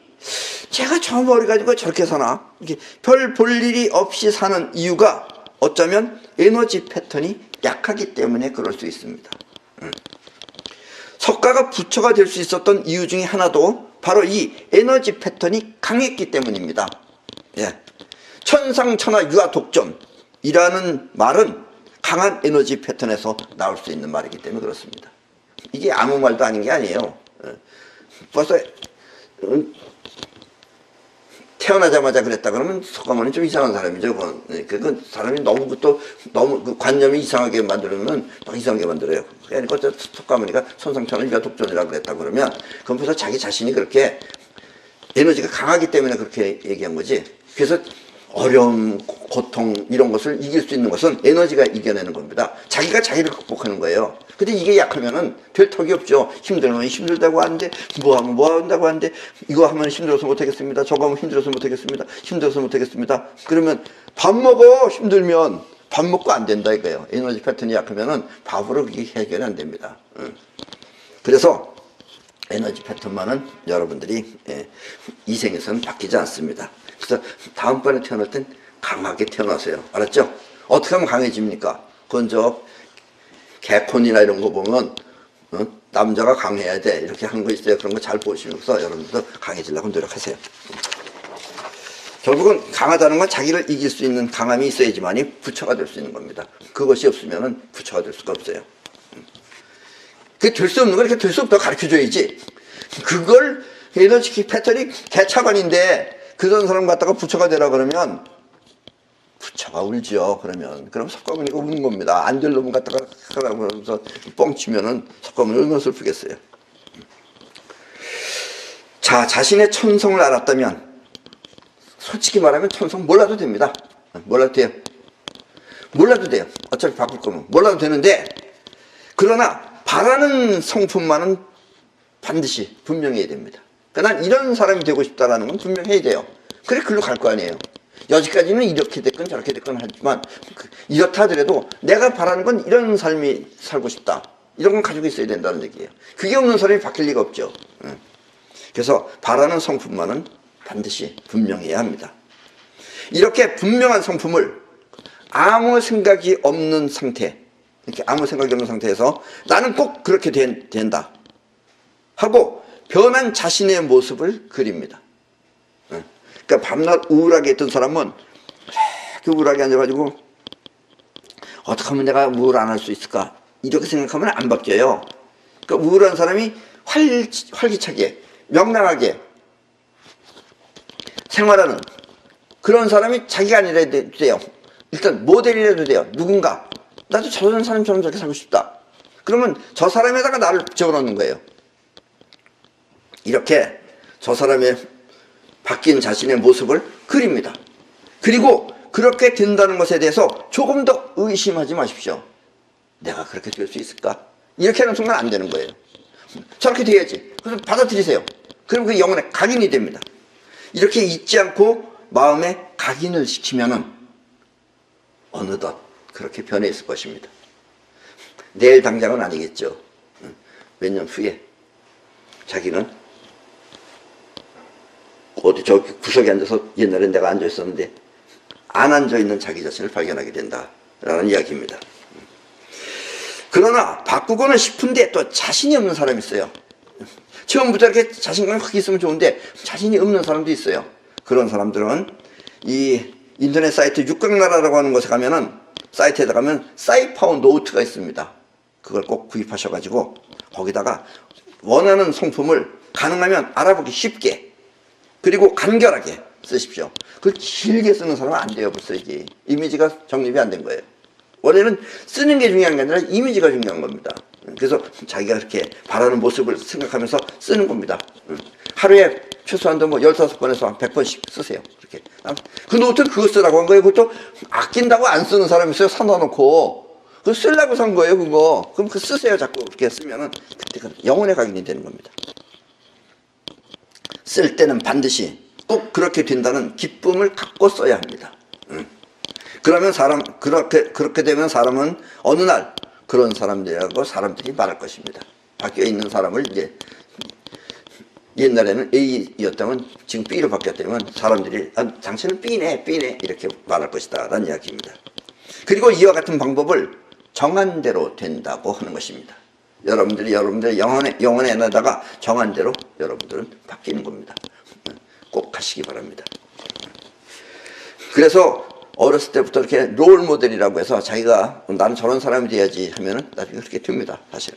제가 저 머리 가지고 저렇게 사나? 이렇게 별 볼 일이 없이 사는 이유가 어쩌면 에너지 패턴이 약하기 때문에 그럴 수 있습니다. 석가가 부처가 될 수 있었던 이유 중에 하나도 바로 이 에너지 패턴이 강했기 때문입니다. 예. 천상천하 유아독존이라는 말은 강한 에너지 패턴에서 나올 수 있는 말이기 때문에 그렇습니다. 이게 아무 말도 아닌 게 아니에요. 벌써 태어나자마자 그랬다 그러면 석가모니 좀 이상한 사람이죠. 그 사람이 너무 그 관념이 이상하게 만들면 막 이상하게 만들어요. 그러니까 석가모니가 천상천하 유아독존이라고 그랬다 그러면 그건 벌써 자기 자신이 그렇게 에너지가 강하기 때문에 그렇게 얘기한 거지. 그래서 어려움, 고통 이런 것을 이길 수 있는 것은 에너지가 이겨내는 겁니다. 자기가 자기를 극복하는 거예요. 근데 이게 약하면은 별 턱이 없죠. 힘들면 힘들다고 하는데 뭐 하면 뭐 한다고 하는데 이거 하면 힘들어서 못하겠습니다. 저거 하면 힘들어서 못하겠습니다. 힘들어서 못하겠습니다. 그러면 밥 먹어. 힘들면 밥 먹고 안 된다 이거예요. 에너지 패턴이 약하면은 밥으로 그게 해결이 안 됩니다. 그래서 에너지 패턴만은 여러분들이 이 생에서는 바뀌지 않습니다. 그래서 다음번에 태어날 땐 강하게 태어나세요. 알았죠? 어떻게 하면 강해집니까? 그건 저 개콘이나 이런 거 보면 남자가 강해야 돼 이렇게 하는 거 있어요. 그런 거 잘 보시면서 여러분들도 강해지려고 노력하세요. 결국은 강하다는 건 자기를 이길 수 있는 강함이 있어야지만이 부처가 될 수 있는 겁니다. 그것이 없으면 부처가 될 수가 없어요. 그게 될 수 없는 걸 이렇게 될 수 없다고 가르쳐줘야지. 그걸 에너지 패턴이 개차반인데 그런 사람 갖다가 부처가 되라 그러면 부처가 울죠. 그럼 석가모니가 우는 겁니다. 안 될 놈 갖다가 하라고 그러면서 뻥치면은 석가모니 얼마나 슬프겠어요. 자, 자신의 천성을 알았다면 솔직히 말하면 천성 몰라도 됩니다. 몰라도 돼요. 몰라도 돼요. 어차피 바꿀 거면 몰라도 되는데 그러나 바라는 성품만은 반드시 분명해야 됩니다. 그러니까 난 이런 사람이 되고 싶다라는 건 분명해야 돼요. 그래 글로 갈 거 아니에요. 여기까지는 이렇게 됐건 저렇게 됐건 하지만 이렇다 하더라도 내가 바라는 건 이런 삶이 살고 싶다. 이런 건 가지고 있어야 된다는 얘기예요. 그게 없는 사람이 바뀔 리가 없죠. 그래서 바라는 성품만은 반드시 분명해야 합니다. 이렇게 분명한 성품을 아무 생각이 없는 상태, 이렇게 아무 생각이 없는 상태에서 나는 꼭 그렇게 된다 하고 변한 자신의 모습을 그립니다. 그러니까 밤낮 우울하게 있던 사람은 이렇게 우울하게 앉아가지고 어떻게 하면 내가 우울 안 할 수 있을까, 이렇게 생각하면 안 바뀌어요. 그러니까 우울한 사람이 활기차게 명랑하게 생활하는 그런 사람이 자기가 아니라도 돼요. 일단 모델이라도 돼요. 누군가 나도 저런 사람처럼 저렇게 살고 싶다. 그러면 저 사람에다가 나를 적어놓는 거예요. 이렇게 저 사람의 바뀐 자신의 모습을 그립니다. 그리고 그렇게 된다는 것에 대해서 조금 더 의심하지 마십시오. 내가 그렇게 될 수 있을까? 이렇게 하는 순간 안 되는 거예요. 저렇게 돼야지. 그래서 받아들이세요. 그럼 그 영혼에 각인이 됩니다. 이렇게 잊지 않고 마음에 각인을 시키면은 어느덧 그렇게 변해 있을 것입니다. 내일 당장은 아니겠죠. 몇 년 후에 자기는 어디 저 구석에 앉아서 옛날에 내가 앉아 있었는데 안 앉아 있는 자기 자신을 발견하게 된다라는 이야기입니다. 그러나 바꾸고는 싶은데 또 자신이 없는 사람이 있어요. 처음부터 이렇게 자신감이 확 있으면 좋은데 자신이 없는 사람도 있어요. 그런 사람들은 이 인터넷 사이트 육각나라라고 하는 곳에 가면은, 사이트에 가면 사이파워 노트가 있습니다. 그걸 꼭 구입하셔가지고 거기다가 원하는 성품을 가능하면 알아보기 쉽게 그리고 간결하게 쓰십시오. 그걸 길게 쓰는 사람은 안 돼요. 벌써 이게 이미지가 정립이 안 된 거예요. 원래는 쓰는 게 중요한 게 아니라 이미지가 중요한 겁니다. 그래서 자기가 그렇게 바라는 모습을 생각하면서 쓰는 겁니다. 하루에 최소한도 뭐 15번에서 한 100번씩 쓰세요. 그렇게. 그 노트는 그거 쓰라고 한 거예요. 그것도 아낀다고 안 쓰는 사람이 있어요. 사다 놓고. 그거 쓰려고 산 거예요, 그거. 그럼 그거 쓰세요. 자꾸 그렇게 쓰면은 그때 영혼의 각인이 되는 겁니다. 쓸 때는 반드시 꼭 그렇게 된다는 기쁨을 갖고 써야 합니다. 그러면 그렇게 되면 사람은 어느 날 그런 사람들이라고 사람들이 말할 것입니다. 바뀌어 있는 사람을 이제 옛날에는 A였다면 지금 B로 바뀌었다면 사람들이 당신은 B네 이렇게 말할 것이다 라는 이야기입니다. 그리고 이와 같은 방법을 정한 대로 된다고 하는 것입니다. 여러분들의 영혼의 에너지가 정한 대로 여러분들은 바뀌는 겁니다. 꼭 하시기 바랍니다. 그래서 어렸을 때부터 이렇게 롤 모델이라고 해서 자기가 나는 저런 사람이 돼야지 하면은 나중에 그렇게 됩니다. 사실은.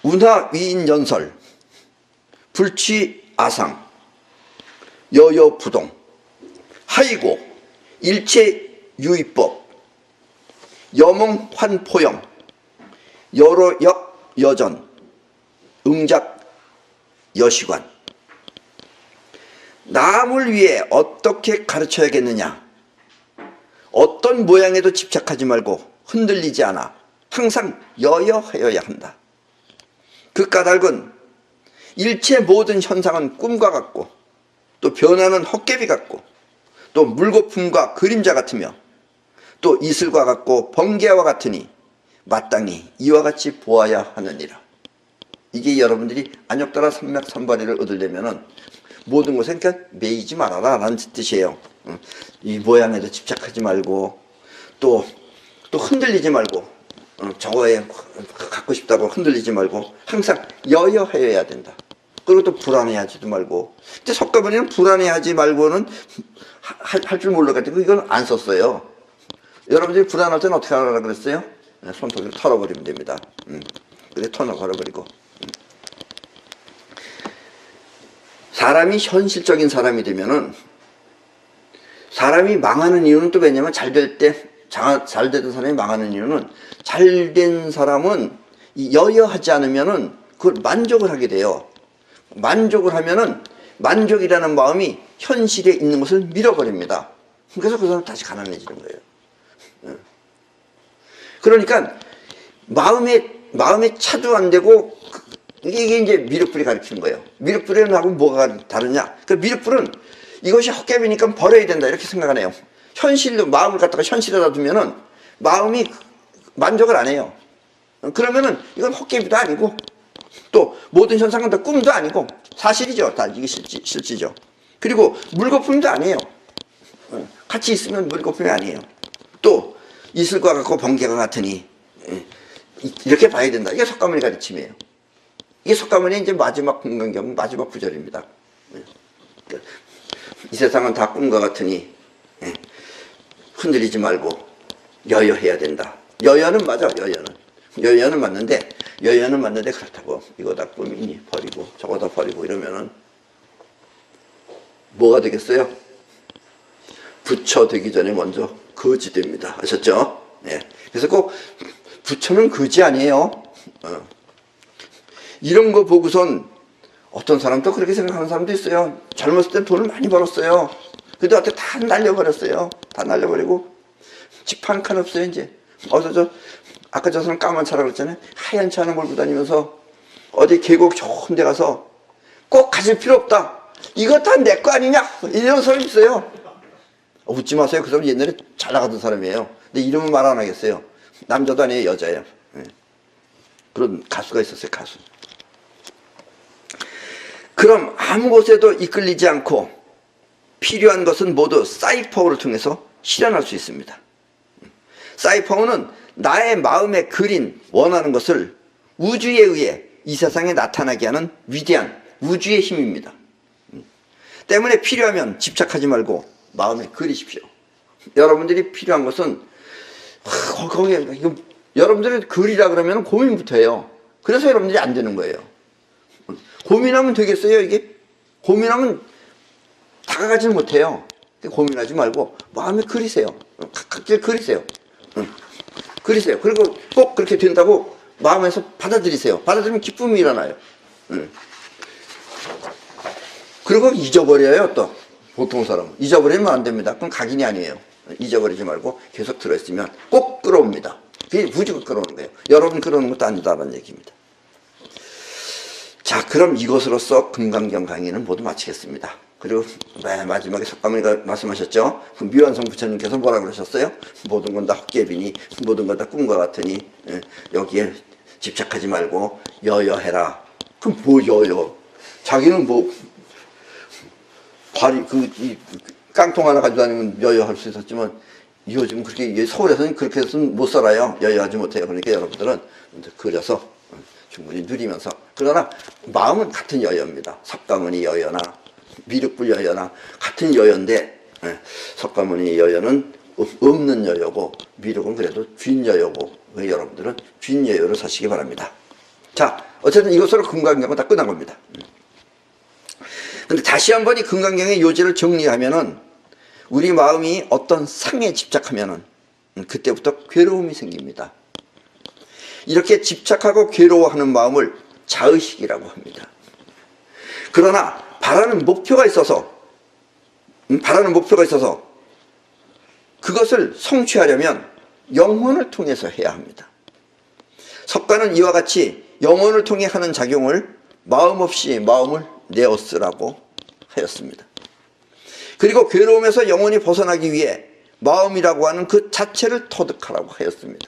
운하 위인 연설, 불취 아상, 여여 부동, 하이고, 일체 유의법, 여몽 환포영, 여로역 여전, 응작 여시관. 남을 위해 어떻게 가르쳐야겠느냐, 어떤 모양에도 집착하지 말고 흔들리지 않아 항상 여여하여야 한다. 그 까닭은 일체 모든 현상은 꿈과 같고 또 변화는 헛개비 같고 또 물거품과 그림자 같으며 또 이슬과 같고 번개와 같으니 마땅히 이와 같이 보아야 하느니라. 이게 여러분들이 안욕따라 삼맥삼발이를 얻으려면은 모든 것에 그러니까 매이지 말아라 라는 뜻이에요. 이 모양에도 집착하지 말고 또 흔들리지 말고 저거에 갖고 싶다고 흔들리지 말고 항상 여여하여야 된다. 그리고 또 불안해하지도 말고. 근데 석가모니는 불안해하지 말고는 할 줄 몰라가지고 이건 안 썼어요. 여러분들이 불안할 때는 어떻게 하라 그랬어요? 손톱으로 털어버리면 됩니다. 그래 털어버리고. 사람이 현실적인 사람이 되면은 사람이 망하는 이유는 또 왜냐면 잘 되던 사람이 망하는 이유는 잘된 사람은 여여하지 않으면은 그걸 만족을 하게 돼요. 만족을 하면은 만족이라는 마음이 현실에 있는 것을 밀어버립니다. 그래서 그 사람은 다시 가난해지는 거예요. 그러니까 마음에 차도 안 되고 이게 이제 미륵불이 가르치는 거예요. 미륵불은 하고 뭐가 다르냐? 그 미륵불은 이것이 헛개비니까 버려야 된다 이렇게 생각하네요. 현실로 마음을 갖다가 현실에다 두면은 마음이 만족을 안 해요. 그러면은 이건 헛개비도 아니고 또 모든 현상은 다 꿈도 아니고 사실이죠. 다 이게 실지죠. 그리고 물거품도 아니에요. 같이 있으면 물거품이 아니에요. 또 이슬과 같고 번개가 같으니 이렇게 봐야 된다. 이게 석가모니 가르침이에요. 이게 석가모니 이제 마지막 금강경 마지막 구절입니다. 이 세상은 다 꿈과 같으니 흔들리지 말고 여여해야 된다. 여여는 맞아. 여여는 맞는데 그렇다고 이거 다 꿈이니 버리고 저거 다 버리고 이러면은 뭐가 되겠어요? 부처 되기 전에 먼저 거지 됩니다. 아셨죠? 예. 그래서 꼭 부처는 거지 아니에요. 이런 거 보고선 어떤 사람도 그렇게 생각하는 사람도 있어요. 젊었을 때 돈을 많이 벌었어요. 근데 어떻게 다 날려버렸어요. 다 날려버리고 집 한 칸 없어요 이제. 아까 저 사람 까만 차라고 그랬잖아요. 하얀 차 하나 몰고 다니면서 어디 계곡 좋은 데 가서 꼭 가질 필요 없다. 이거 다 내 거 아니냐? 이런 사람 있어요. 웃지 마세요. 그 사람 옛날에 잘 나가던 사람이에요. 근데 이름은 말 안 하겠어요. 남자도 아니에요. 여자예요. 그런 가수가 있었어요. 가수. 그럼 아무 곳에도 이끌리지 않고 필요한 것은 모두 사이퍼를 통해서 실현할 수 있습니다. 사이퍼는 나의 마음에 그린 원하는 것을 우주에 의해 이 세상에 나타나게 하는 위대한 우주의 힘입니다. 때문에 필요하면 집착하지 말고 마음에 그리십시오. 여러분들이 필요한 것은 여러분들이 그리라 그러면 고민부터 해요. 그래서 여러분들이 안 되는 거예요. 고민하면 되겠어요 이게? 고민하면 다가가지는 못해요. 고민하지 말고 마음에 그리세요. 각질 그리세요. 그리세요. 그리고 꼭 그렇게 된다고 마음에서 받아들이세요. 받아들이면 기쁨이 일어나요. 그리고 잊어버려요. 또 보통 사람은 잊어버리면 안 됩니다. 그건 각인이 아니에요. 잊어버리지 말고 계속 들어있으면 꼭 끌어옵니다. 그게 무조건 끌어오는 거예요. 여러분 끌어오는 것도 아니다라는 얘기입니다. 자, 그럼 이것으로써 금강경 강의는 모두 마치겠습니다. 그리고 마지막에 석가모니가 말씀하셨죠. 그 미완성 부처님께서 뭐라 그러셨어요? 모든 건 다 헛개비니 모든 건 다 꿈과 같으니 여기에 집착하지 말고 여여해라. 그럼 뭐 여여? 자기는 뭐 발이 이 깡통 하나 가지고 다니면 여여할 수 있었지만 요즘 그렇게 서울에서는 그렇게 해서는 못 살아요. 여여하지 못해요. 그러니까 여러분들은 그려서 충분히 누리면서. 그러나 마음은 같은 여여입니다. 석가모니 여여나 미륵불 여여나 같은 여여인데 석가모니 여여는 없는 여여고 미륵은 그래도 쥔 여여고 여러분들은 쥔 여여를 사시기 바랍니다. 자, 어쨌든 이것으로 금강경은 다 끝난 겁니다. 근데 다시 한번 이 금강경의 요지를 정리하면은 우리 마음이 어떤 상에 집착하면은 그때부터 괴로움이 생깁니다. 이렇게 집착하고 괴로워하는 마음을 자의식이라고 합니다. 그러나 바라는 목표가 있어서 그것을 성취하려면 영혼을 통해서 해야 합니다. 석가는 이와 같이 영혼을 통해 하는 작용을 마음 없이 마음을 내어 쓰라고 하였습니다. 그리고 괴로움에서 영혼이 벗어나기 위해 마음이라고 하는 그 자체를 터득하라고 하였습니다.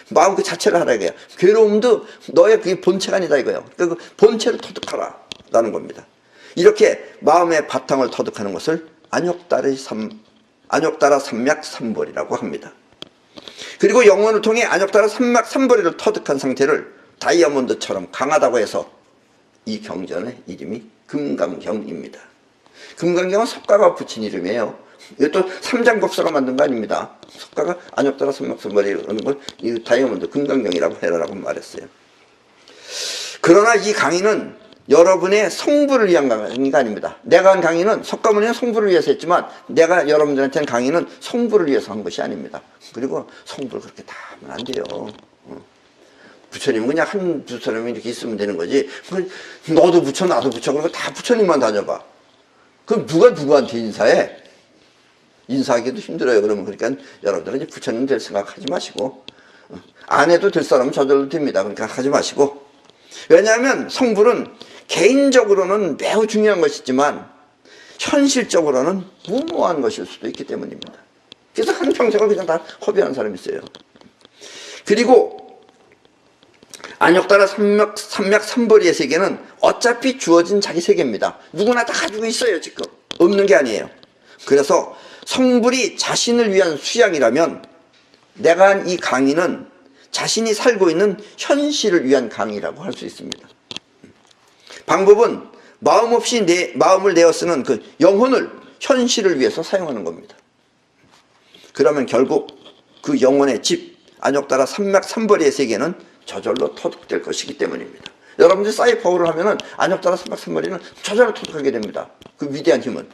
마음 그 자체를 하라 이거예요. 괴로움도 너의 그게 본체가 아니다 이거예요. 그 본체를 터득하라 라는 겁니다. 이렇게 마음의 바탕을 터득하는 것을 안욕따라 삼맥 삼벌이라고 합니다. 그리고 영혼을 통해 안욕따라 삼맥 삼벌이를 터득한 상태를 다이아몬드처럼 강하다고 해서 이 경전의 이름이 금강경입니다. 금강경은 석가가 붙인 이름이에요. 이것도 삼장법사가 만든 거 아닙니다. 석가가 안욕따라 삼맥 삼벌이라는 걸 이 다이아몬드 금강경이라고 해라라고 말했어요. 그러나 이 강의는 여러분의 성부를 위한 강의가 아닙니다. 내가 한 강의는 석가모니는 성부를 위해서 했지만 내가 여러분들한테는 강의는 성부를 위해서 한 것이 아닙니다. 그리고 성부를 그렇게 다 하면 안 돼요. 부처님은 그냥 한두 사람이 이렇게 있으면 되는 거지. 너도 부처 나도 부처 그리고 다 부처님만 다녀봐. 그럼 누가 누구한테 인사해? 인사하기도 힘들어요. 그러면 그러니까 여러분들은 이제 부처님 될 생각하지 마시고 안 해도 될 사람은 저절로 됩니다. 그러니까 하지 마시고. 왜냐하면 성불은 개인적으로는 매우 중요한 것이지만 현실적으로는 무모한 것일 수도 있기 때문입니다. 그래서 한평생을 그냥 다 허비하는 사람이 있어요. 그리고 안욕 따라 산맥 삼벌이의 세계는 어차피 주어진 자기 세계입니다. 누구나 다 가지고 있어요. 지금 없는 게 아니에요. 그래서 성불이 자신을 위한 수양이라면 내가 한 이 강의는 자신이 살고 있는 현실을 위한 강의라고 할 수 있습니다. 방법은 마음 없이 마음을 내어 쓰는 그 영혼을 현실을 위해서 사용하는 겁니다. 그러면 결국 그 영혼의 집 안욕 따라 산맥 삼벌이의 세계는 저절로 터득될 것이기 때문입니다. 여러분들이 사이파워를 하면은 안욕 따라 산맥 삼벌이는 저절로 터득하게 됩니다. 그 위대한 힘은.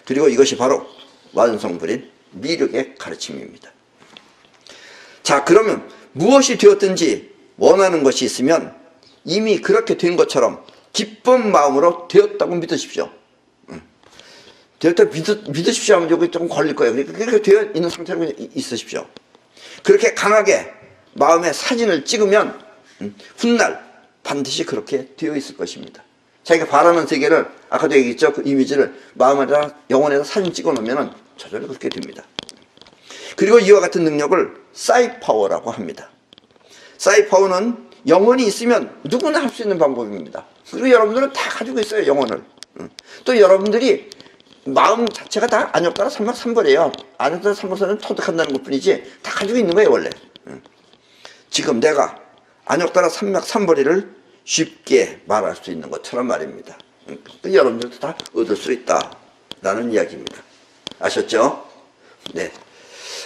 그리고 이것이 바로 완성불인 미륵의 가르침입니다. 자, 그러면 무엇이 되었든지 원하는 것이 있으면 이미 그렇게 된 것처럼 기쁜 마음으로 되었다고 믿으십시오. 되었다 믿으십시오 하면 여기 조금 걸릴 거예요. 그러니까 그렇게 되어 있는 상태로 있으십시오. 그렇게 강하게 마음의 사진을 찍으면 훗날 반드시 그렇게 되어 있을 것입니다. 자기가 바라는 세계를 아까도 얘기했죠. 그 이미지를 마음에다 영혼에다 사진 찍어 놓으면 저절로 그렇게 됩니다. 그리고 이와 같은 능력을 사이파워라고 합니다. 사이파워는 영혼이 있으면 누구나 할 수 있는 방법입니다. 그리고 여러분들은 다 가지고 있어요. 영혼을. 또 여러분들이 마음 자체가 다 안욕 따라 산맥 삼벌이에요. 안욕 따라 삼벌은 터득한다는 것뿐이지 다 가지고 있는 거예요. 원래. 지금 내가 안욕 따라 산맥 삼벌이를 쉽게 말할 수 있는 것처럼 말입니다. 여러분들도 다 얻을 수 있다라는 이야기입니다. 아셨죠? 네.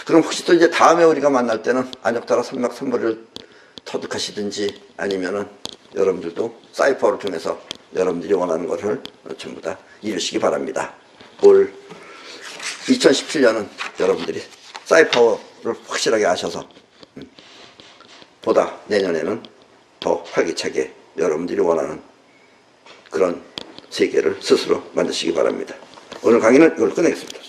그럼 혹시 또 이제 다음에 우리가 만날 때는 안욕 따라 산맥 삼벌이를 터득하시든지 아니면은 여러분들도 사이퍼를 통해서 여러분들이 원하는 것을 전부 다 이루시기 바랍니다. 올 2017년은 여러분들이 사이퍼를 확실하게 아셔서 보다 내년에는 더 활기차게 여러분들이 원하는 그런 세계를 스스로 만드시기 바랍니다. 오늘 강의는 이걸 끝내겠습니다.